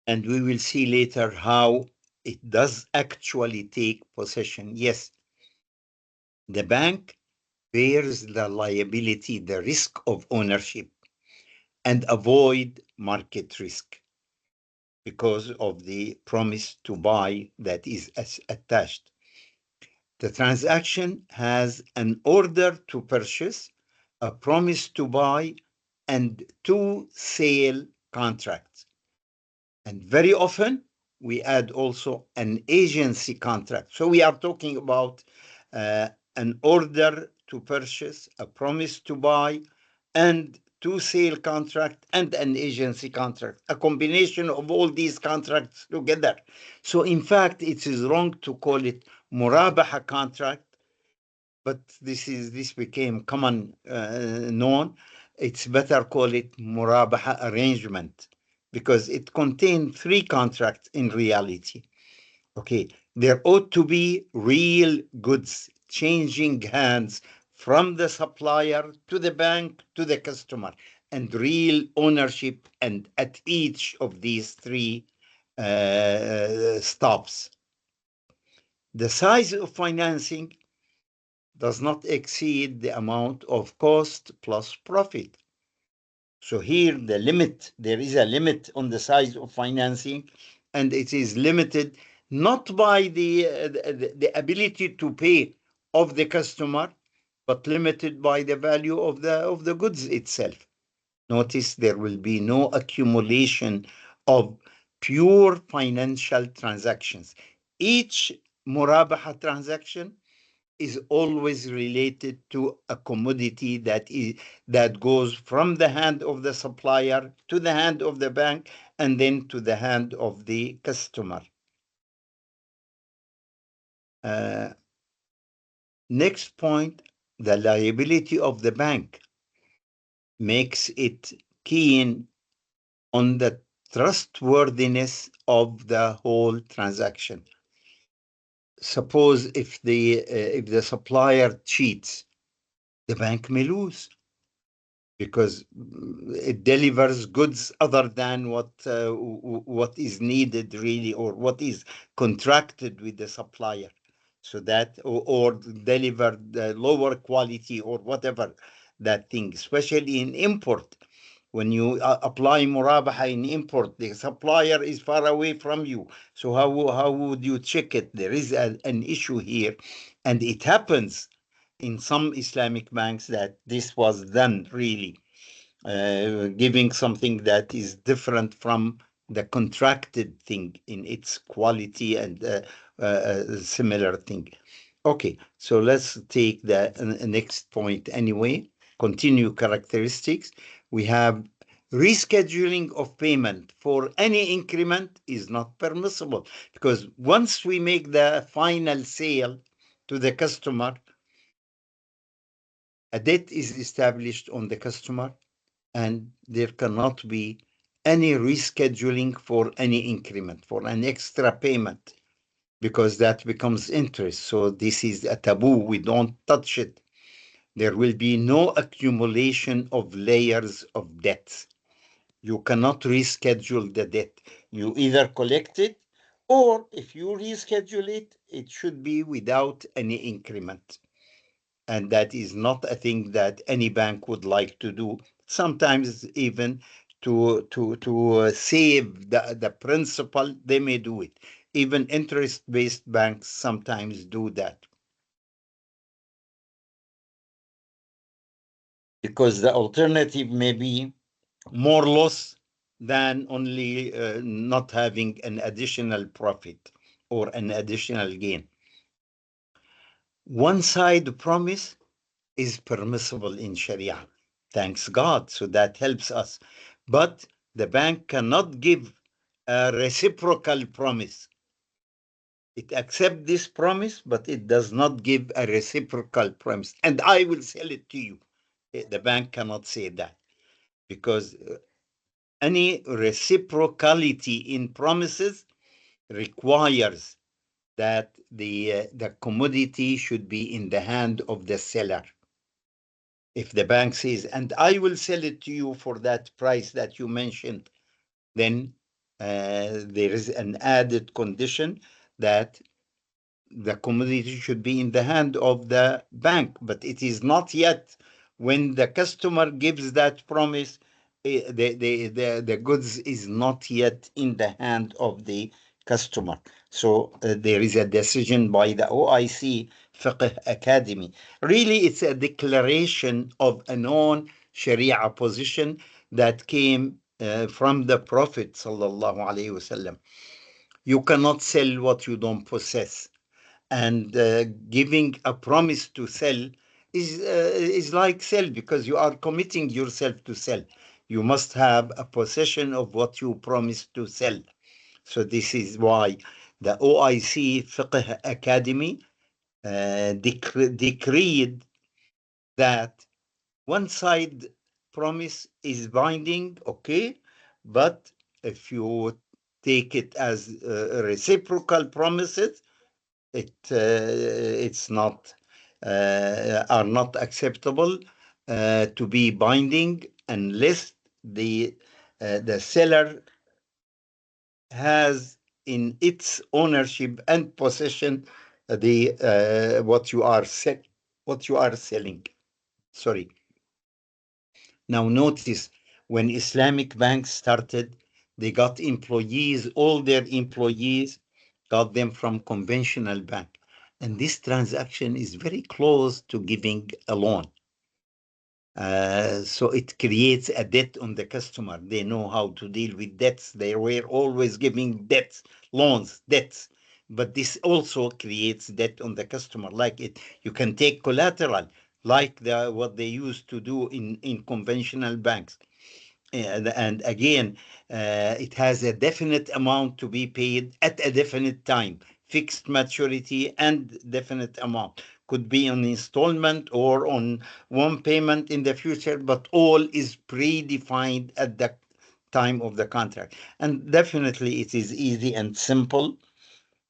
And we will see later how it does actually take possession. Yes, the bank bears the liability, the risk of ownership, and avoid market risk because of the promise to buy that is attached. The transaction has an order to purchase, a promise to buy, and two sale contracts. And very often we add also an agency contract. So we are talking about an order to purchase, a promise to buy, and two sale contract and an agency contract, a combination of all these contracts together. So in fact, it is wrong to call it murabaha contract, but this became common known. It's better call it murabaha arrangement because it contained three contracts in reality. Okay, there ought to be real goods changing hands from the supplier to the bank to the customer, and real ownership and at each of these three stops. The size of financing does not exceed the amount of cost plus profit. So here the limit, there is a limit on the size of financing, and it is limited not by the ability to pay of the customer, but limited by the value of the goods itself. Notice there will be no accumulation of pure financial transactions. Each murabaha transaction is always related to a commodity that goes from the hand of the supplier to the hand of the bank and then to the hand of the customer. Uh, Next point, the liability of the bank makes it keen on the trustworthiness of the whole transaction. Suppose if the supplier cheats, the bank may lose because it delivers goods other than what is needed really, or what is contracted with the supplier, so that or deliver the lower quality or whatever that thing, especially in import. When you apply murabaha in import, the supplier is far away from you. So how would you check it? There is an issue here, and it happens in some Islamic banks that this was done really, giving something that is different from the contracted thing in its quality and similar thing. Okay, so let's take the next point anyway. Continue characteristics. We have rescheduling of payment for any increment is not permissible, because once we make the final sale to the customer, a debt is established on the customer, and there cannot be any rescheduling for any increment, for an extra payment, because that becomes interest. So this is a taboo. We don't touch it. There will be no accumulation of layers of debts. You cannot reschedule the debt. You either collect it, or if you reschedule it, it should be without any increment. And that is not a thing that any bank would like to do. Sometimes even to save the principal, they may do it. Even interest-based banks sometimes do that, because the alternative may be more loss than only not having an additional profit or an additional gain. One side promise is permissible in Sharia. Thanks God. So that helps us. But the bank cannot give a reciprocal promise. It accepts this promise, but it does not give a reciprocal promise. And I will sell it to you. The bank cannot say that, because any reciprocality in promises requires that the commodity should be in the hand of the seller. If the bank says, and I will sell it to you for that price that you mentioned, then there is an added condition that the commodity should be in the hand of the bank, but it is not yet. When the customer gives that promise, the goods is not yet in the hand of the customer. So there is a decision by the OIC Fiqh Academy. Really, it's a declaration of a known Sharia position that came from the Prophet sallallahu alaihi wasallam. You cannot sell what you don't possess, and giving a promise to sell is like sell, because you are committing yourself to sell. You must have a possession of what you promise to sell. So this is why the OIC Fiqh Academy decreed that one side promise is binding, okay, but if you take it as reciprocal promises, it's not are not acceptable to be binding unless the seller has in its ownership and possession the what you are what you are selling. Sorry. Now notice, when Islamic banks started, they got employees, all their employees got them from conventional bank. And this transaction is very close to giving a loan. So it creates a debt on the customer. They know how to deal with debts. They were always giving debts, loans, debts. But this also creates debt on the customer. Like it, you can take collateral, like what they used to do in conventional banks. And again, it has a definite amount to be paid at a definite time, fixed maturity and definite amount. Could be on installment or on one payment in the future, but all is predefined at the time of the contract. And definitely it is easy and simple,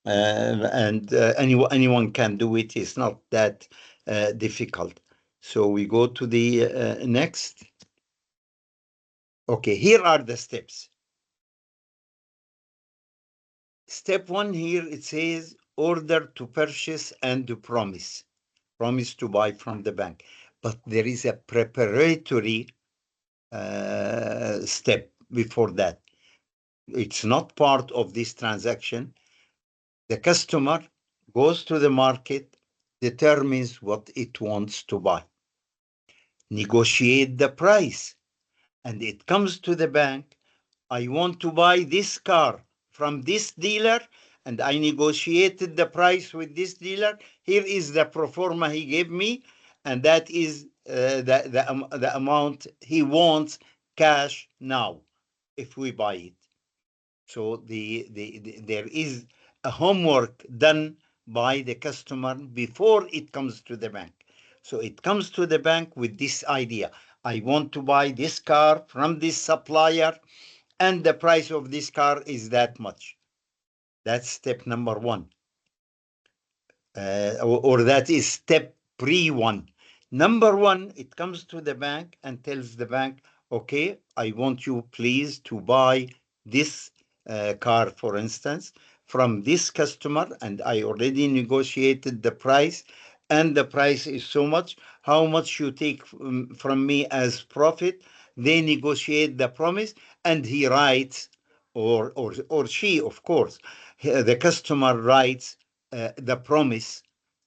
and anyone can do it. It's not that difficult. So we go to the next. Okay, here are the steps. Step one, here it says order to purchase and to promise. Promise to buy from the bank. But there is a preparatory step before that. It's not part of this transaction. The customer goes to the market, determines what it wants to buy, negotiate the price, and it comes to the bank. I want to buy this car from this dealer, and I negotiated the price with this dealer. Here is the pro forma he gave me, and that is the amount he wants cash now if we buy it. So there is a homework done by the customer before it comes to the bank. So it comes to the bank with this idea. I want to buy this car from this supplier, and the price of this car is that much. That's step number one. Or that is step pre-1. Number one, it comes to the bank and tells the bank, okay, I want you please to buy this car, for instance, from this customer, and I already negotiated the price, and the price is so much. How much you take from me as profit? They negotiate the promise, and he writes, or she, of course, the customer writes the promise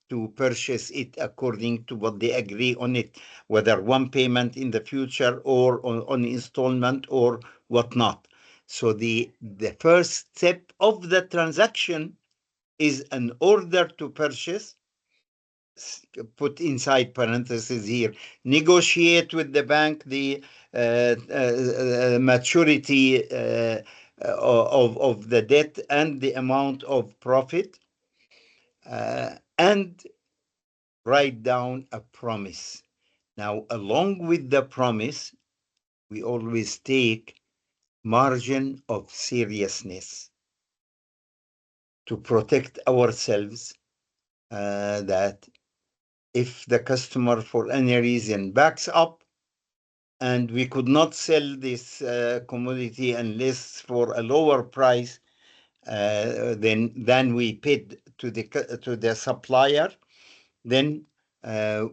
to purchase it according to what they agree on it, whether one payment in the future or on installment or whatnot. So the first step of the transaction is an order to purchase, put inside parentheses here, negotiate with the bank the maturity of the debt and the amount of profit, and write down a promise. Now, along with the promise, we always take margin of seriousness to protect ourselves, that if the customer for any reason backs up and we could not sell this commodity unless for a lower price than we paid to the supplier, then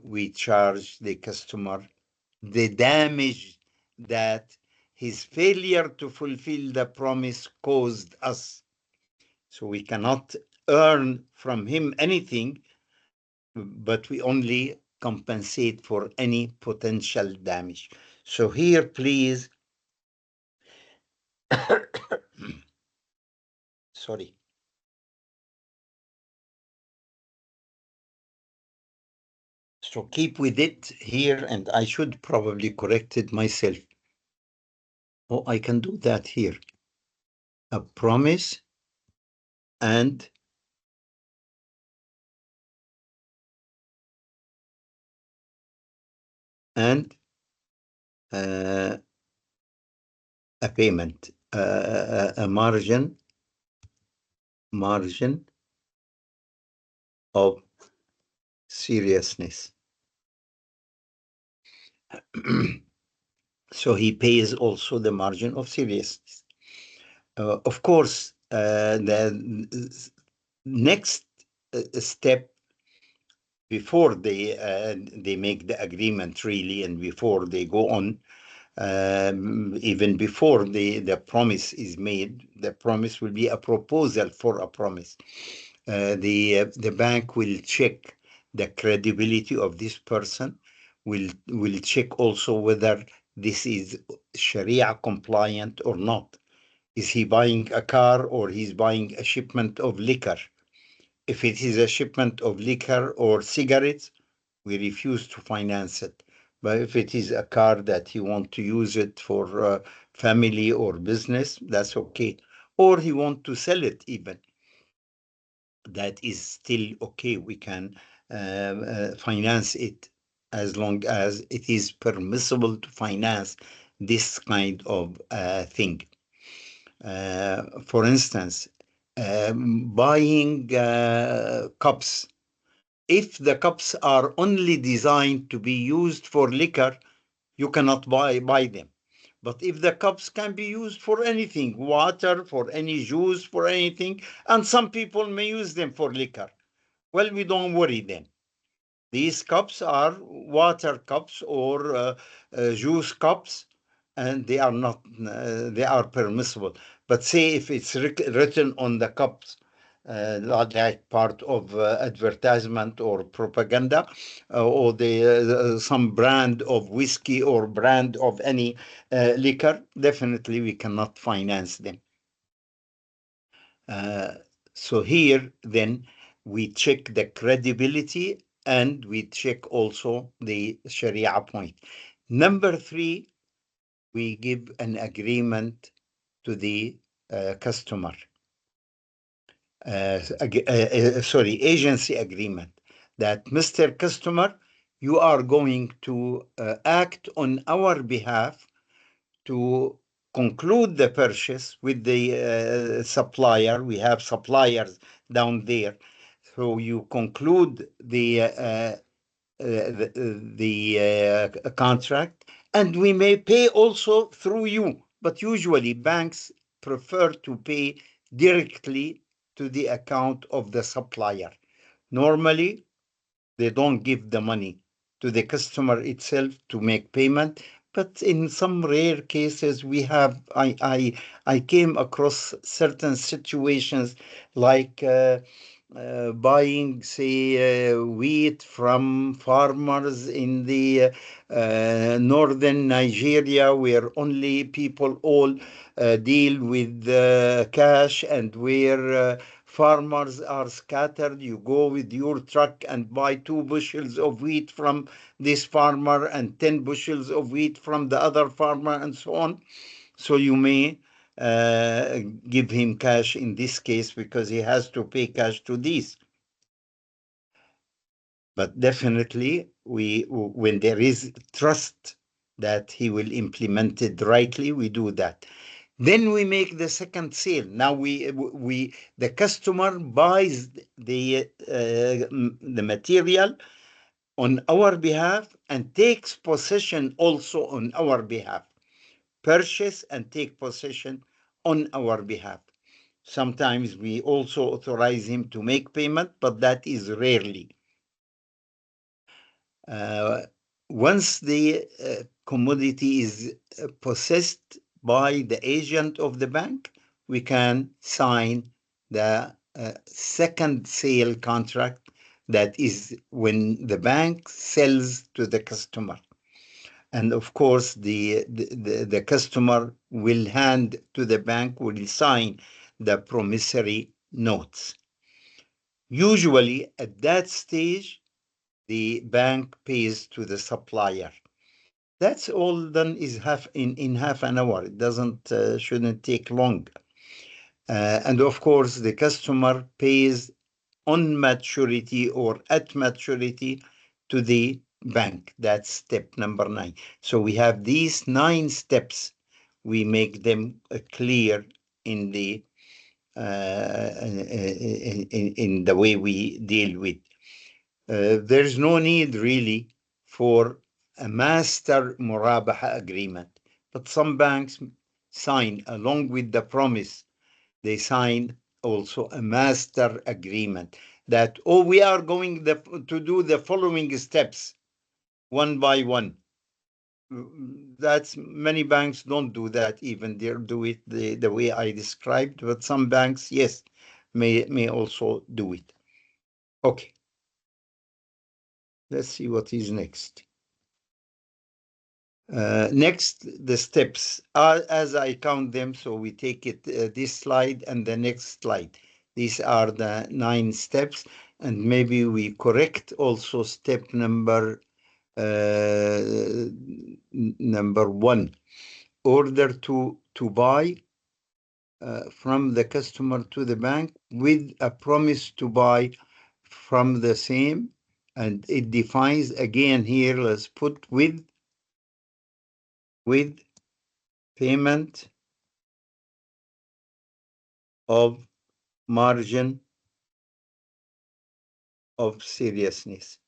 we charge the customer the damage that his failure to fulfill the promise caused us. So we cannot earn from him anything, but we only compensate for any potential damage. So here, please, sorry. So keep with it here, and I should probably correct it myself. Oh, I can do that here. A promise and and uh, a payment, a margin of seriousness. So he pays also the margin of seriousness. Of course, the next step before they make the agreement really, and before they go on, even before the promise is made, the promise will be a proposal for a promise. The bank will check the credibility of this person, will check also whether this is Sharia compliant or not. Is he buying a car or he's buying a shipment of liquor? If it is a shipment of liquor or cigarettes, we refuse to finance it. But if it is a car that you want to use it for family or business, that's okay. Or he want to sell it even, that is still okay. We can finance it as long as it is permissible to finance this kind of thing. For instance, buying cups. If the cups are only designed to be used for liquor, you cannot buy them. But if the cups can be used for anything, water, for any juice, for anything, and some people may use them for liquor, well, we don't worry then. These cups are water cups or juice cups, and they are not, they are permissible. But say if it's written on the cups, like part of advertisement or propaganda, or some brand of whiskey or brand of any liquor, definitely we cannot finance them. Uh, so here, then, we check the credibility and we check also the Sharia point. Number three, we give an agreement to the customer. Sorry, agency agreement that Mr. Customer, you are going to act on our behalf to conclude the purchase with the supplier. We have suppliers down there. So you conclude the contract, and we may pay also through you. But usually banks prefer to pay directly to the account of the supplier. Normally, they don't give the money to the customer itself to make payment. But in some rare cases, I came across certain situations like buying, say, wheat from farmers in the northern Nigeria, where only people all deal with cash, and where farmers are scattered. You go with your truck and buy 2 bushels of wheat from this farmer and 10 bushels of wheat from the other farmer, and so on. So you may give him cash in this case because he has to pay cash to these. But definitely, when there is trust that he will implement it rightly, we do that. Then we make the second sale. Now the customer buys the material on our behalf and takes possession also on our behalf. Purchase and take possession on our behalf. Sometimes we also authorize him to make payment, but that is rarely. Uh, Once the commodity is possessed by the agent of the bank, we can sign the second sale contract. That is when the bank sells to the customer. And of course, the customer will hand to the bank, will sign the promissory notes. Usually, at that stage, the bank pays to the supplier. That's all done is in half an hour. It doesn't shouldn't take long. And of course, the customer pays on maturity or at maturity to the bank. That's step number 9. So we have these 9 steps. We make them clear in the in the way we deal with. There's no need really for a master murabaha agreement, but some banks sign along with the promise. They sign also a master agreement. that, oh, we are going to do the following steps one by one. That's many banks don't do that even. They do it the way I described, but some banks, yes, may also do it. Okay, let's see what is next. Next, the steps are as I count them. So we take it this slide and the next slide. These are the 9 steps, and maybe we correct also step number 1. Order to buy from the customer to the bank with a promise to buy from the same, and it defines again here. Let's put with payment of margin of seriousness.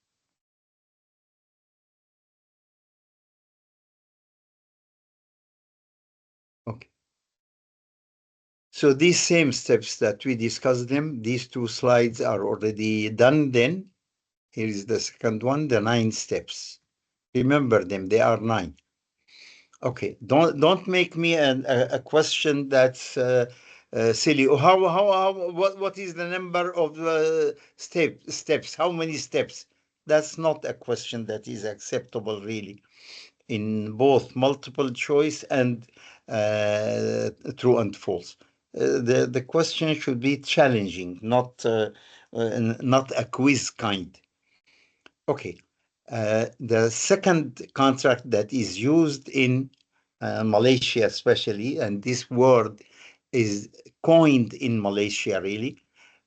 Okay. So these same steps that we discussed them, these 2 slides are already done then. Here is the second one, the 9 steps. Remember them, they are 9. Okay, don't make me a question that's silly. What is the number of steps? How many steps? That's not a question that is acceptable, really, in both multiple choice and true and false. The question should be challenging, not a quiz kind. Okay. The second contract that is used in Malaysia, especially, and this word is coined in Malaysia, really.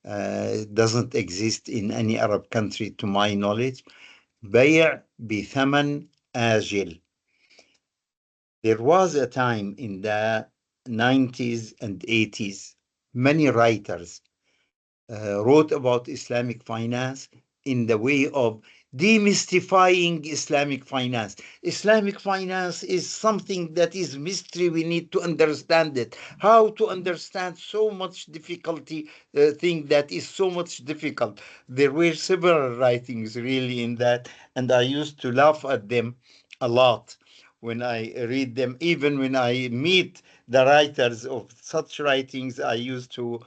It doesn't exist in any Arab country, to my knowledge. بيع بثمن آجل. There was a time in the 90s and 80s, many writers wrote about Islamic finance in the way of demystifying Islamic finance. Islamic finance is something that is mystery. We need to understand it. How to understand so much difficulty, thing that is so much difficult. There were several writings really in that, and I used to laugh at them a lot when I read them. Even when I meet the writers of such writings, I used to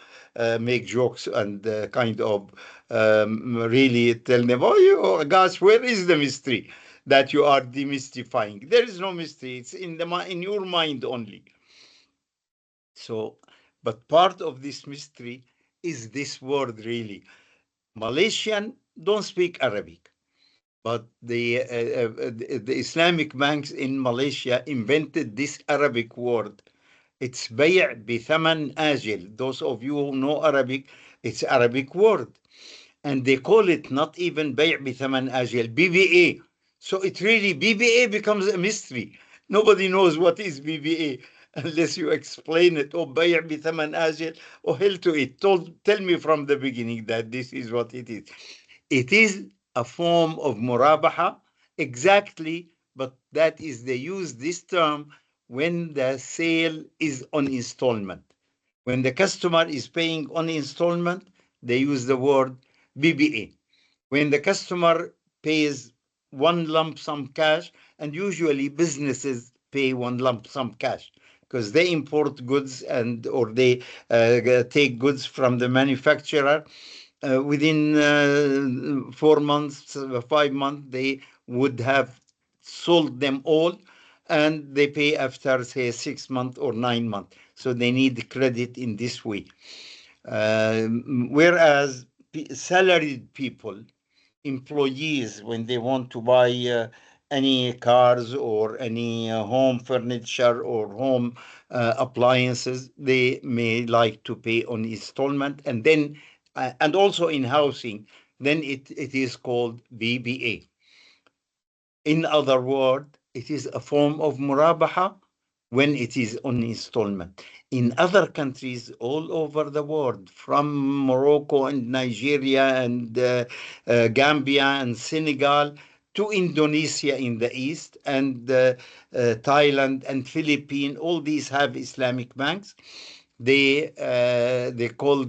make jokes and kind of really tell them, oh gosh, where is the mystery that you are demystifying? There is no mystery. It's in your mind only. So, but part of this mystery is this word, really. Malaysian don't speak Arabic, but the Islamic banks in Malaysia invented this Arabic word. It's بيع بثمن آجل. Those of you who know Arabic, it's Arabic word. And they call it not even بيع بثمن آجل, BBA. So it really, BBA becomes a mystery. Nobody knows what is BBA unless you explain it. Oh, بيع بثمن آجل. Oh, hell to it. Tell me from the beginning that this is what it is. It is a form of murabaha, exactly, but that is they use this term when the sale is on installment. When the customer is paying on installment, they use the word BBA. When the customer pays one lump sum cash, and usually businesses pay one lump sum cash because they import goods and or they take goods from the manufacturer within 4 months, 5 months, they would have sold them all, and they pay after, say, 6 months or 9 months. So they need credit in this way. Whereas salaried people, employees, when they want to buy any cars or any home furniture or home appliances, they may like to pay on installment, and then and also in housing, then it is called BBA. In other words, it is a form of murabaha when it is on installment. In other countries all over the world, from Morocco and Nigeria and Gambia and Senegal to Indonesia in the east and Thailand and Philippines, all these have Islamic banks. They call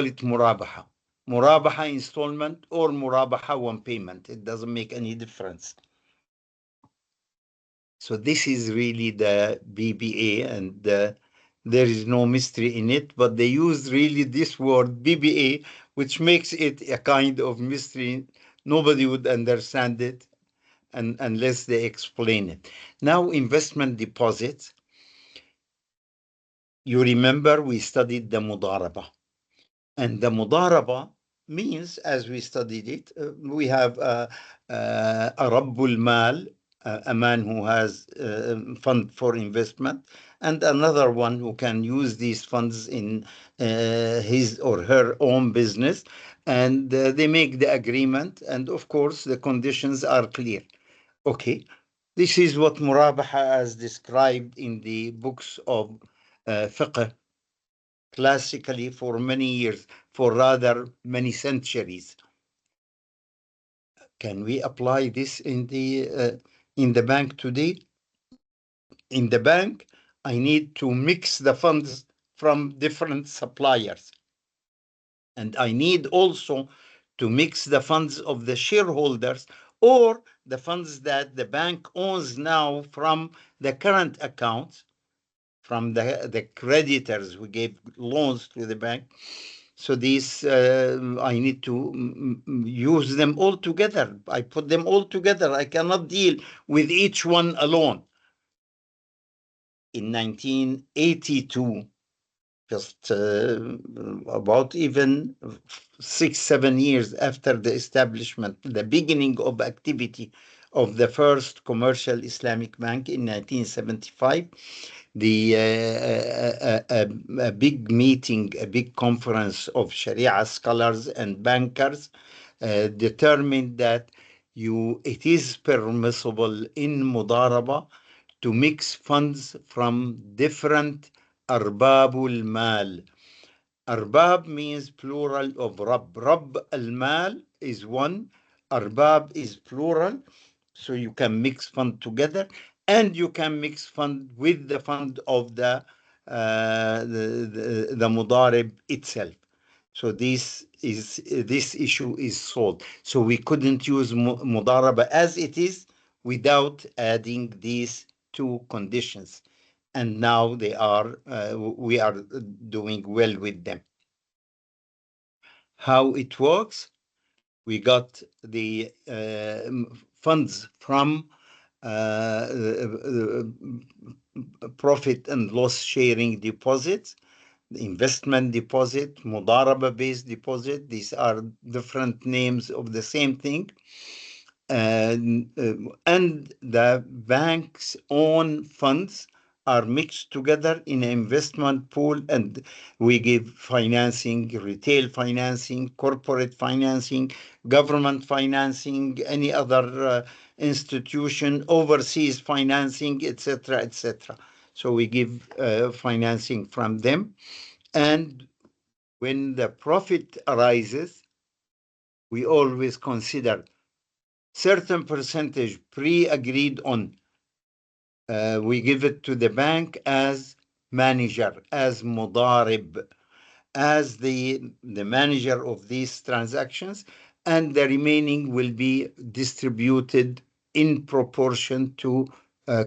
it murabaha. Murabaha installment or Murabaha one payment. It doesn't make any difference. So this is really the BBA, and there is no mystery in it, but they use really this word BBA, which makes it a kind of mystery. Nobody would understand it unless they explain it. Now, investment deposits. You remember we studied the Mudaraba. And the mudaraba means, as we studied it, we have a Rabbul Mal, a man who has fund for investment, and another one who can use these funds in his or her own business. And they make the agreement. And of course, the conditions are clear. Okay. This is what Murabaha has described in the books of fiqh classically for many years, for rather many centuries. Can we apply this in the bank today? In the bank, I need to mix the funds from different suppliers. And I need also to mix the funds of the shareholders or the funds that the bank owns now from the current accounts, from the creditors who gave loans to the bank. So these, I need to use them all together. I put them all together. I cannot deal with each one alone. In 1982, just about even 6, 7 years after the establishment, the beginning of activity of the first commercial Islamic bank in 1975, a big meeting, a big conference of Sharia scholars and bankers determined that it is permissible in Mudaraba to mix funds from different arbabul mal. Arbab means plural of Rabb. Rabb al-Mal is one, Arbab is plural, so you can mix fund together, and you can mix fund with the fund of the Mudarib itself. So this issue is solved. So we couldn't use Mudaraba as it is without adding these two conditions. And now we are doing well with them. How it works? We got the funds from profit and loss sharing deposits, the investment deposit, Mudaraba based deposit. These are different names of the same thing. And the bank's own funds are mixed together in an investment pool, and we give financing, retail financing, corporate financing, government financing, any other institution, overseas financing, etc., etc. So we give financing from them, and when the profit arises, we always consider certain percentage pre-agreed on. We give it to the bank as manager, as mudarib, as the manager of these transactions, and the remaining will be distributed in proportion to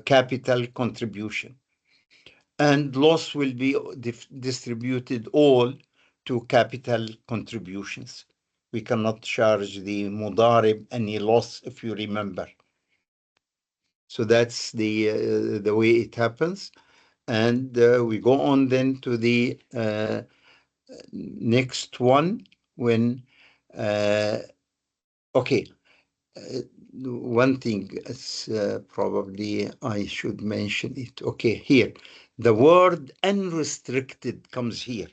capital contribution. And loss will be distributed all to capital contributions. We cannot charge the mudarib any loss, if you remember. So that's the way it happens. And we go on then to the next one when, okay, one thing probably I should mention it. Okay, here, the word unrestricted comes here.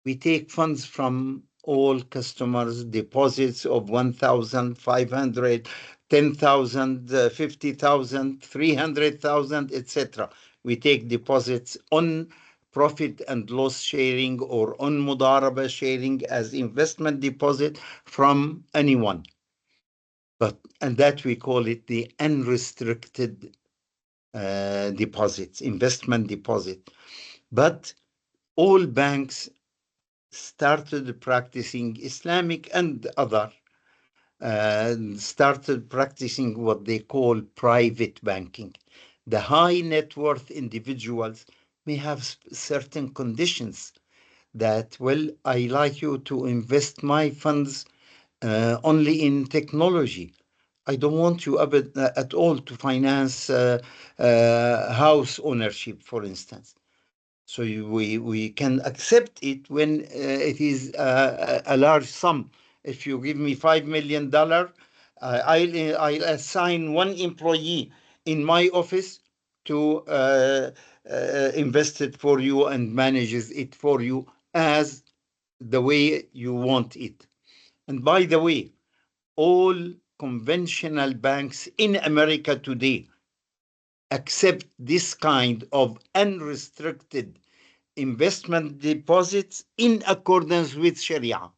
We take funds from all customers, deposits of 1,500, 10,000, 50,000, 300,000, etc. We take deposits on profit and loss sharing or on mudaraba sharing as investment deposit from anyone. And that we call it the unrestricted deposits, investment deposit. But all banks started practicing Islamic and other, started practicing what they call private banking. The high net worth individuals may have certain conditions that, well, I like you to invest my funds only in technology. I don't want you at all to finance house ownership, for instance. So we can accept it when it is a large sum. If you give me $5 million, I'll assign one employee in my office to invest it for you and manages it for you as the way you want it. And by the way, all conventional banks in America today accept this kind of unrestricted investment deposits in accordance with Sharia.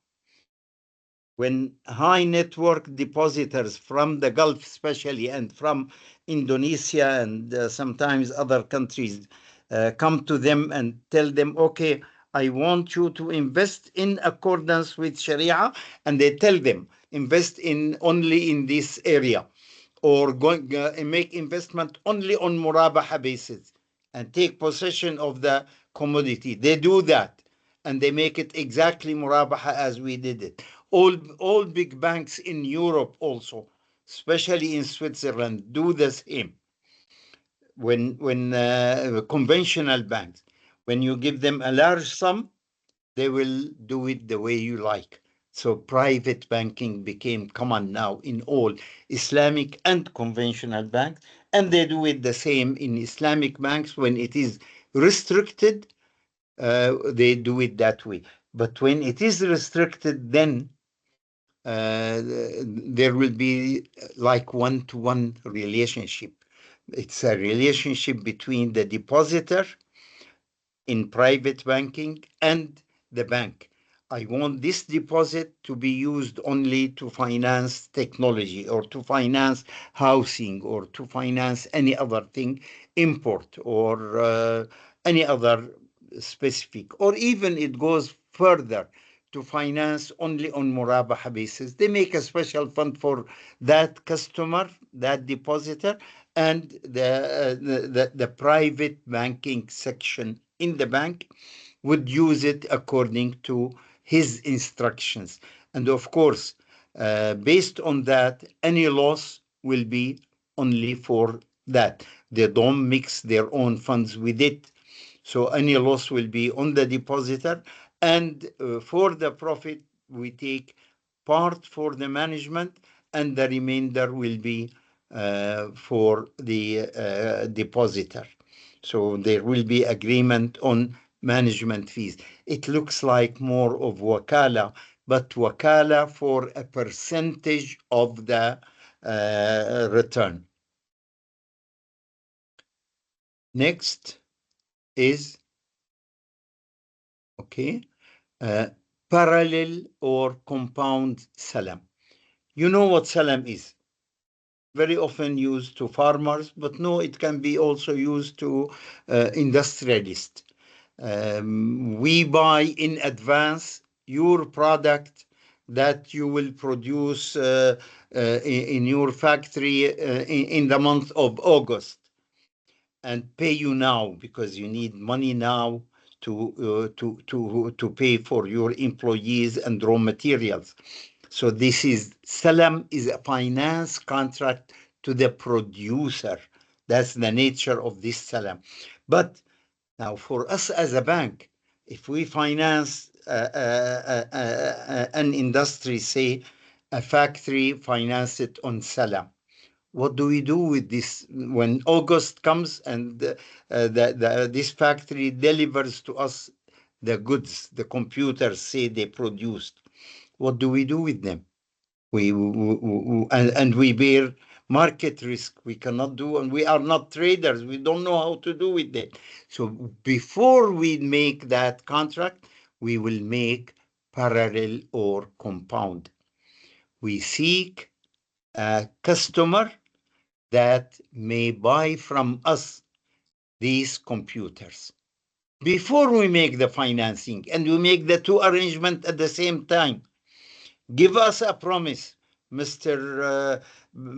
When high network depositors from the Gulf, especially, and from Indonesia and sometimes other countries come to them and tell them, okay, I want you to invest in accordance with Sharia, and they tell them, invest in only in this area, or make investment only on murabaha basis and take possession of the commodity. They do that and they make it exactly murabaha as we did it. All big banks in Europe also, especially in Switzerland, do the same. When conventional banks, when you give them a large sum, they will do it the way you like. So private banking became common now in all Islamic and conventional banks, and they do it the same in Islamic banks. When it is restricted, they do it that way. But when it is restricted, then there will be like one-to-one relationship. It's a relationship between the depositor in private banking and the bank. I want this deposit to be used only to finance technology or to finance housing or to finance any other thing, import or any other specific, or even it goes further to finance only on murabaha basis. They make a special fund for that customer, that depositor, and the private banking section in the bank would use it according to his instructions. And of course, based on that, any loss will be only for that. They don't mix their own funds with it. So any loss will be on the depositor. And for the profit, we take part for the management, and the remainder will be for the depositor. So there will be agreement on management fees. It looks like more of wakala, but wakala for a percentage of the return. Next is, okay, uh, parallel or compound salam. You know what salam is? Very often used to farmers, but no, it can be also used to industrialists. We buy in advance your product that you will produce in your factory in the month of August, and pay you now because you need money now to pay for your employees and raw materials. So this is salam is a finance contract to the producer. That's the nature of this salam. But now for us as a bank, if we finance an industry, say a factory, finance it on salam, what do we do with this when August comes and this factory delivers to us the goods the computers say they produced? What do we do with them? And we bear market risk. We cannot do, and we are not traders. We don't know how to do with it. So before we make that contract, we will make parallel or compound. We seek a customer that may buy from us these computers. before we make the financing and we make the two arrangements at the same time. Give us a promise, Mr.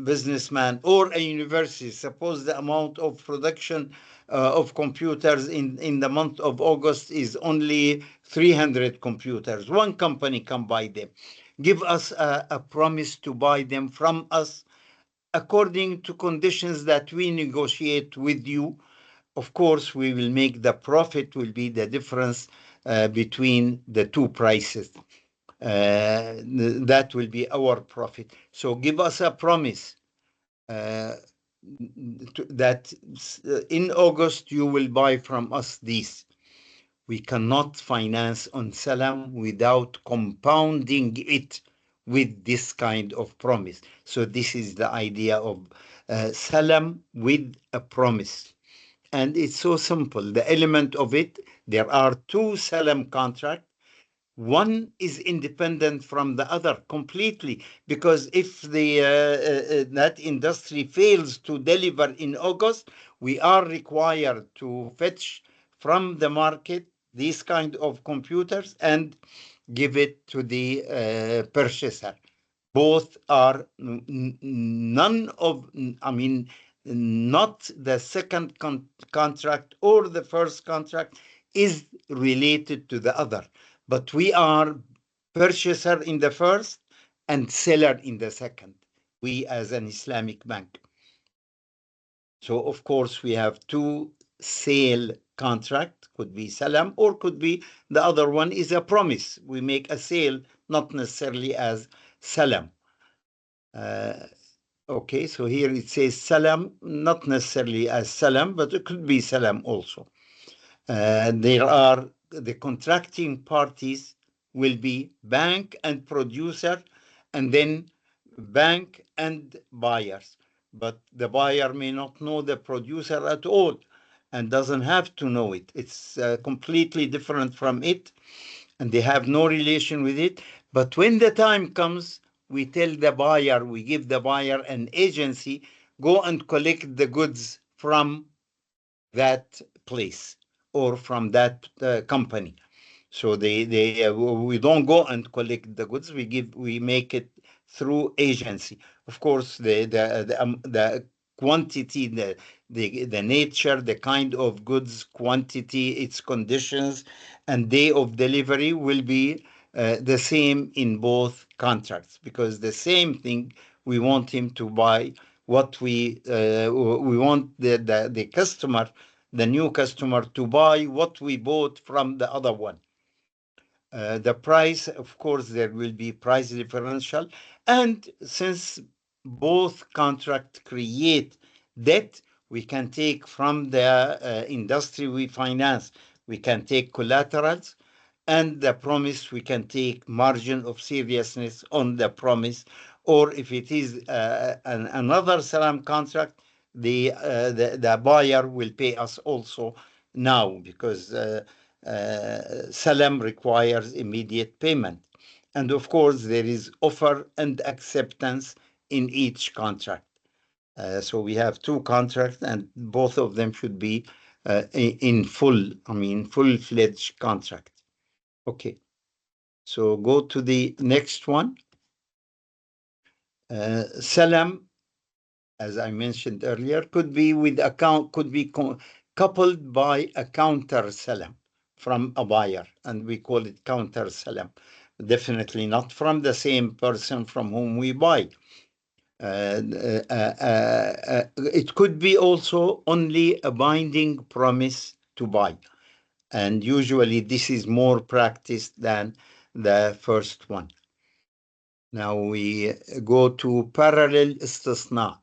Businessman, or a university. Suppose the amount of production of computers in the month of August is only 300 computers. One company can buy them. Give us a promise to buy them from us according to conditions that we negotiate with you. Of course, we will make the profit will be the difference between the two prices. That will be our profit. So give us a promise uh, that in August you will buy from us these. We cannot finance on Salam without compounding it with this kind of promise. So this is the idea of Salam with a promise. And it's so simple. The element of it, there are two Salam contracts. One is independent from the other completely, because if that industry fails to deliver in August, we are required to fetch from the market these kind of computers and give it to the purchaser. Both are none of, I mean, not the second contract or the first contract is related to the other, but we are purchaser in the first and seller in the second, we as an Islamic bank. So of course we have two sale contract, could be salam or could be the other one is a promise. We make a sale, not necessarily as salam. Uh, okay, so here it says salam, not necessarily as salam, but it could be salam also. There are the contracting parties will be bank and producer, and then bank and buyers. But the buyer may not know the producer at all and doesn't have to know it. It's completely different from it, and they have no relation with it. But when the time comes, we tell the buyer, we give the buyer an agency, go and collect the goods from that place or from that company. So we don't go and collect the goods. We make it through agency. Of course, the quantity, the nature, the kind of goods, quantity, its conditions, and day of delivery will be the same in both contracts, because the same thing we want him to buy. What we want the customer, the new customer, to buy what we bought from the other one. The price, of course, there will be price differential. And since both contracts create debt, we can take from the industry we finance, we can take collaterals, and the promise, we can take margin of seriousness on the promise. Or if it is another salam contract, the buyer will pay us also now, because salam requires immediate payment. And of course, there is offer and acceptance in each contract. So we have two contracts, and both of them should be in full, I mean, full-fledged contract. Okay. So go to the next one. Salam, as I mentioned earlier, could be with account, could be coupled by a counter salam from a buyer, and we call it counter salam. Definitely not from the same person from whom we buy. It could be also only a binding promise to buy, and usually this is more practiced than the first one. Now we go to parallel istisna.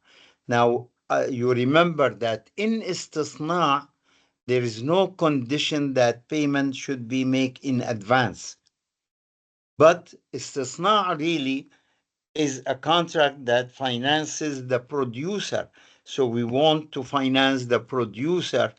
Now you remember that in istisna, there is no condition that payment should be made in advance. But istisna really is a contract that finances the producer. So we want to finance the producer,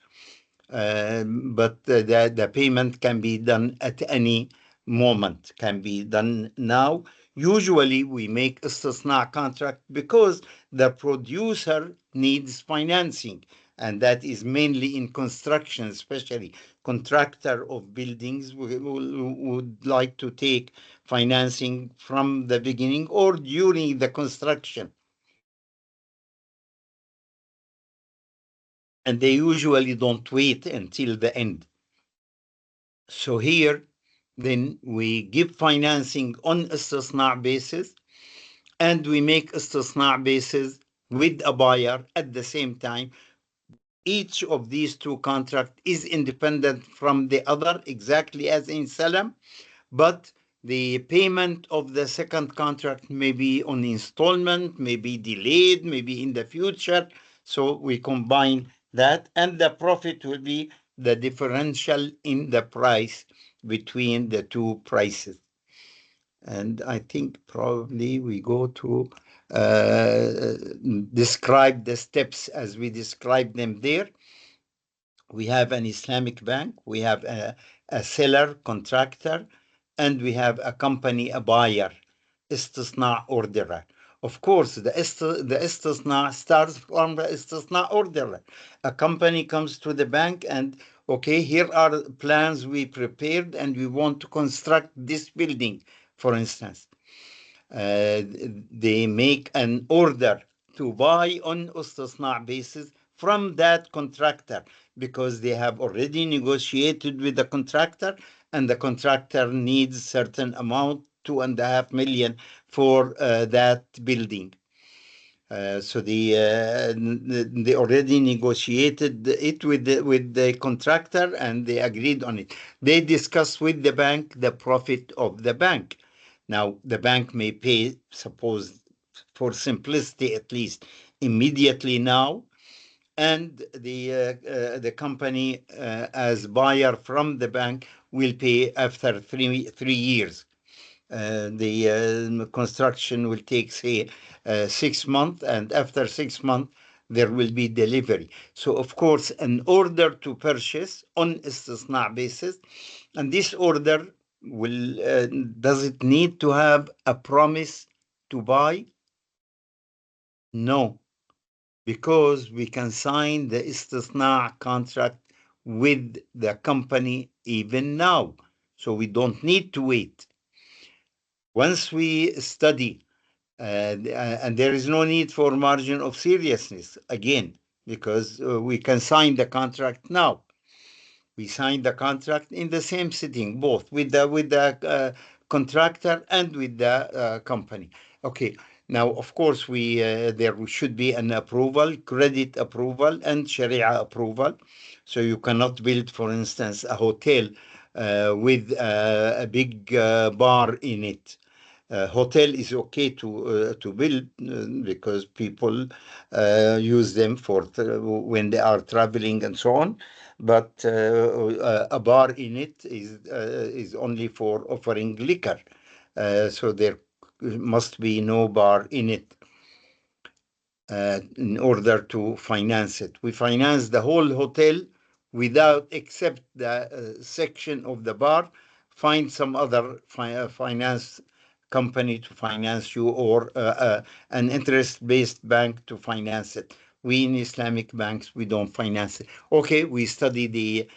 but the payment can be done at any moment, can be done now. Usually we make istisna contract because the producer needs financing. and that is mainly in construction, especially contractor of buildings would like to take financing from the beginning or during the construction, and they usually don't wait until the end. So here, then we give financing on istisna basis, and we make istisna basis with a buyer at the same time. Each of these two contracts is independent from the other, exactly as in Salam, but the payment of the second contract may be on installment, may be delayed, maybe in the future. So we combine that, and the profit will be the differential in the price between the two prices. And I think probably we go to describe the steps as we describe them there. We have an Islamic bank, we have a seller, contractor, and we have a company, a buyer, istisna orderer. Of course, the istisna starts from the istisna orderer. A company comes to the bank and, okay, here are plans we prepared and we want to construct this building, for instance. They make an order to buy on istisna basis from that contractor because they have already negotiated with the contractor, and the contractor needs certain amount, 2.5 million, for that building. So they already negotiated it with the contractor, and they agreed on it. They discuss with the bank the profit of the bank. Now the bank may pay, suppose, for simplicity at least, immediately now, and the company as buyer from the bank will pay after 3 years. The construction will take, say, 6 months, and after 6 months, there will be delivery. So, of course, an order to purchase on istisna basis, and this order will, does it need to have a promise to buy? No, because we can sign the istisna contract with the company even now. So we don't need to wait. Once we study, and there is no need for margin of seriousness again, because we can sign the contract now. We signed the contract in the same sitting, both with the contractor and with the company. Okay. Now, of course, we there should be an approval, credit approval, and Sharia approval. So you cannot build, for instance, a hotel with a big bar in it. Hotel is okay to build because people use them for when they are traveling and so on. But a bar in it is only for offering liquor, so there must be no bar in it in order to finance it. We finance the whole hotel without, except the section of the bar. Find some other finance company to finance you, or an interest-based bank to finance it. We in Islamic banks, we don't finance it. Okay, we study the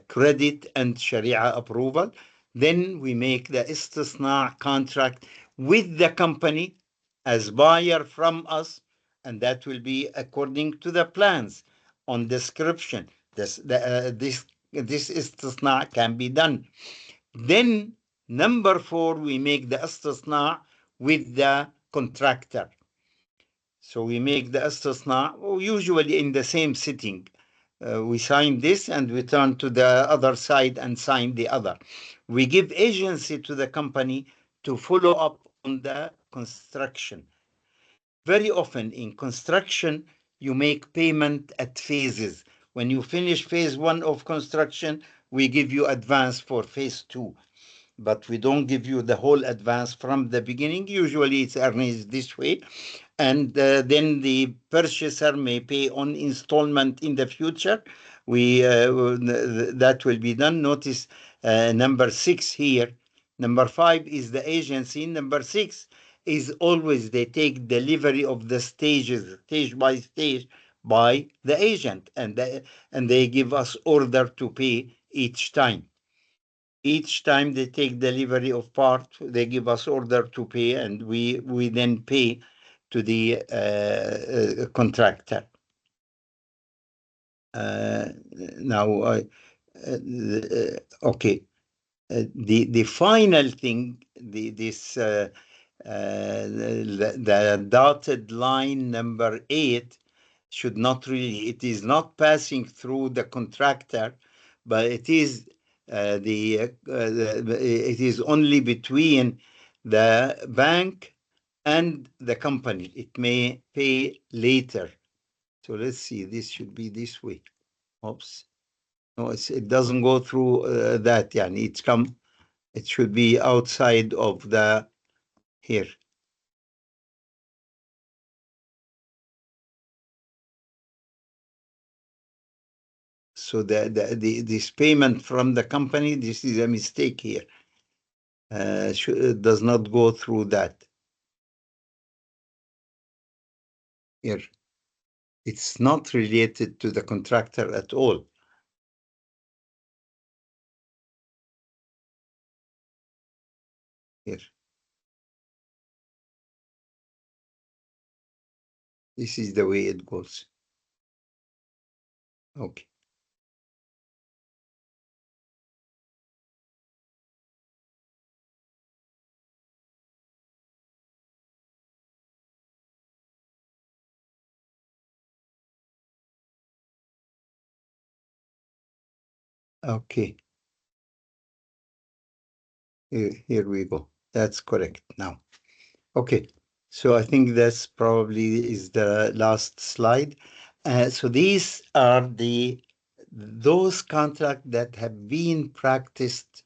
credit and Sharia approval. Then we make the istisna contract with the company as buyer from us, and that will be according to the plans on description. This istisna can be done. Then number 4, we make the istisna with the contractor. So we make the istisna usually in the same sitting. We sign this and we turn to the other side and sign the other. We give agency to the company to follow up on the construction. Very often in construction, you make payment at phases. When you finish phase 1 of construction, we give you advance for phase 2. But we don't give you the whole advance from the beginning. Usually it's arranged this way. And then the purchaser may pay on installment in the future. That will be done. Notice number 6 here. Number 5 is the agency. Number 6 is always they take delivery of the stages, stage by stage, by the agent, and they give us order to pay each time. Each time they take delivery of part, they give us order to pay, and we then pay to the contractor. Now, okay. The final thing, the dotted line number 8 should not really, it is not passing through the contractor, but it is it is only between the bank and the company. It may pay later. So let's see, this should be this way. Oops. No, it doesn't go through that. Yeah, it should be outside of the here. So this payment from the company, this is a mistake here. Does not go through that. Here, it's not related to the contractor at all. Here, this is the way it goes. Okay. Okay. Here we go. That's correct now. Okay. So I think that's probably is the last slide. So these are those contracts that have been practiced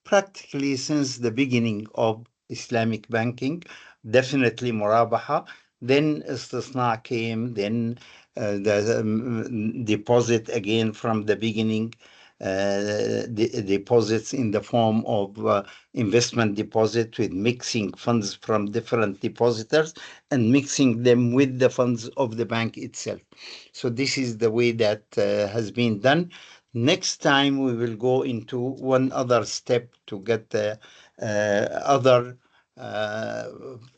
practically since the beginning of Islamic banking. Definitely Murabaha. Then Istisna came, then the deposit again from the beginning, deposits in the form of investment deposit with mixing funds from different depositors and mixing them with the funds of the bank itself. So this is the way that has been done. Next time we will go into one other step to get the other uh,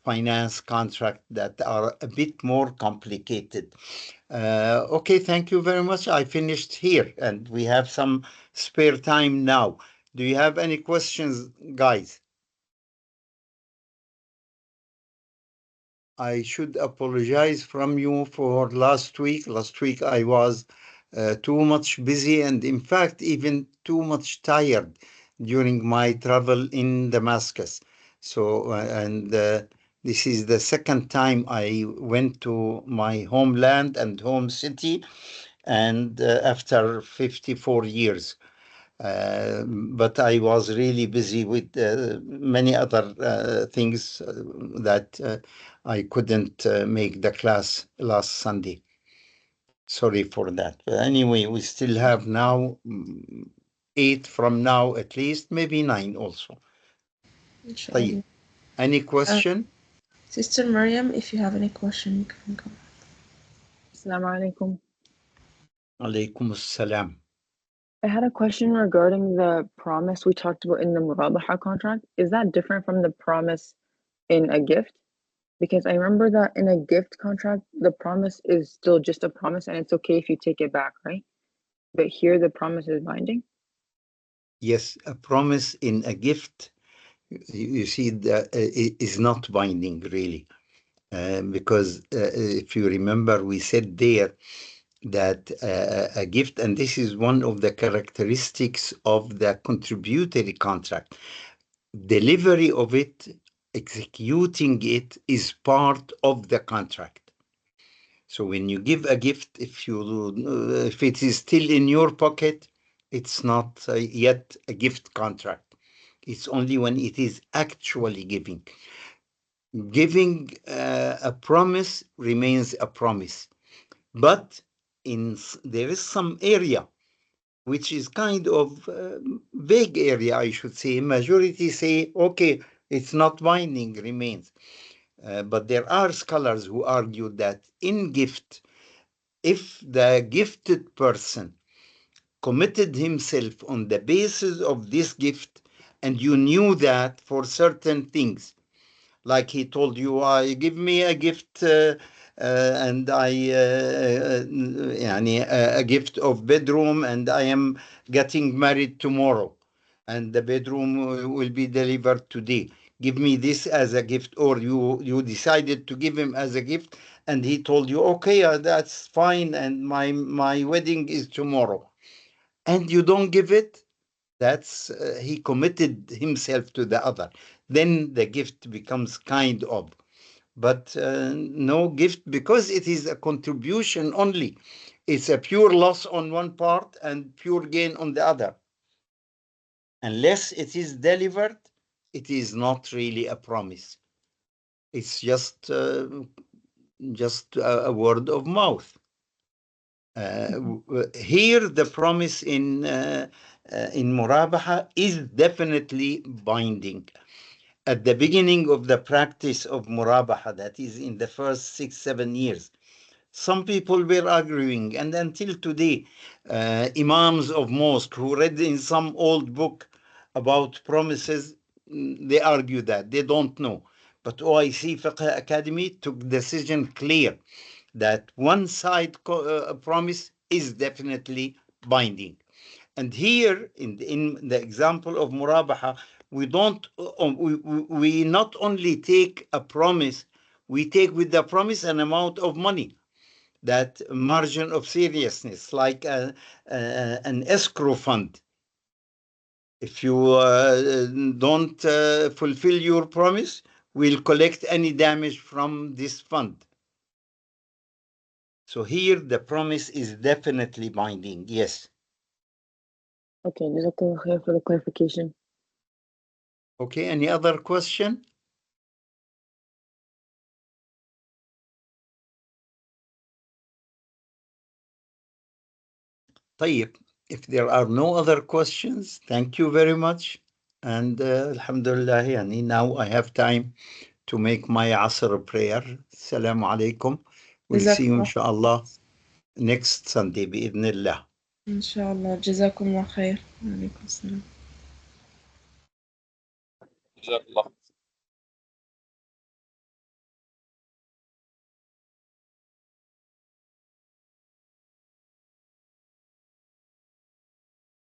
finance contract that are a bit more complicated. Okay, thank you very much. I finished here and we have some spare time now. Do you have any questions, guys? I should apologize from you for last week. Last week I was too much busy and, in fact, even too much tired during my travel in Damascus. So, this is the second time I went to my homeland and home city, and after 54 years. But I was really busy with many other things that I couldn't make the class last Sunday. Sorry for that. But anyway, we still have now 8 from now at least, maybe 9 also. طيب. Inshallah. Any question? Sister Maryam, if you have any question, you can go. Assalamu alaikum. Alaykum assalam. I had a question regarding the promise we talked about in the Murabaha contract. Is that different from the promise in a gift? Because I remember that in a gift contract, the promise is still just a promise and it's okay if you take it back, right? But here the promise is binding. Yes, a promise in a gift, you see, is not binding really. Because if you remember, we said there that a gift, and this is one of the characteristics of the contributory contract, delivery of it, executing it is part of the contract. So when you give a gift, if it is still in your pocket, it's not yet a gift contract. It's only when it is actually giving. Giving a promise remains a promise. But there is some area which is kind of vague area, I should say. Majority say, okay, it's not binding, remains. But there are scholars who argue that in gift, if the gifted person committed himself on the basis of this gift, and you knew that for certain things, like he told you, give me a gift, and a gift of bedroom, and I am getting married tomorrow, and the bedroom will be delivered today. Give me this as a gift, or you decided to give him as a gift, and he told you, okay, that's fine, and my wedding is tomorrow, and you don't give it. That's he committed himself to the other. Then the gift becomes kind of, but no gift, because it is a contribution only. It's a pure loss on one part and pure gain on the other. Unless it is delivered, it is not really a promise. It's just a word of mouth. Here, the promise in Murabaha is definitely binding. At the beginning of the practice of Murabaha, that is in the first 6-7 years, some people were arguing, and until today, imams of mosque who read in some old book about promises, they argue that they don't know. But OIC Fiqh Academy took decision clear that one side promise is definitely binding. And here, in the example of Murabaha, we don't we not only take a promise, we take with the promise an amount of money, that margin of seriousness, like an escrow fund. If you don't fulfill your promise, we'll collect any damage from this fund. So here the promise is definitely binding, yes. Okay, Jazakallah khair for the clarification. Okay, any other question? طيب, if there are no other questions, thank you very much. And alhamdulillah, yani now I have time to make my Asr prayer. Assalamu alaikum. We'll see you, جزاكم inshallah, next Sunday, bi'idhnillah. إن شاء الله جزاكم الله خير. وعليكم السلام. جزاك الله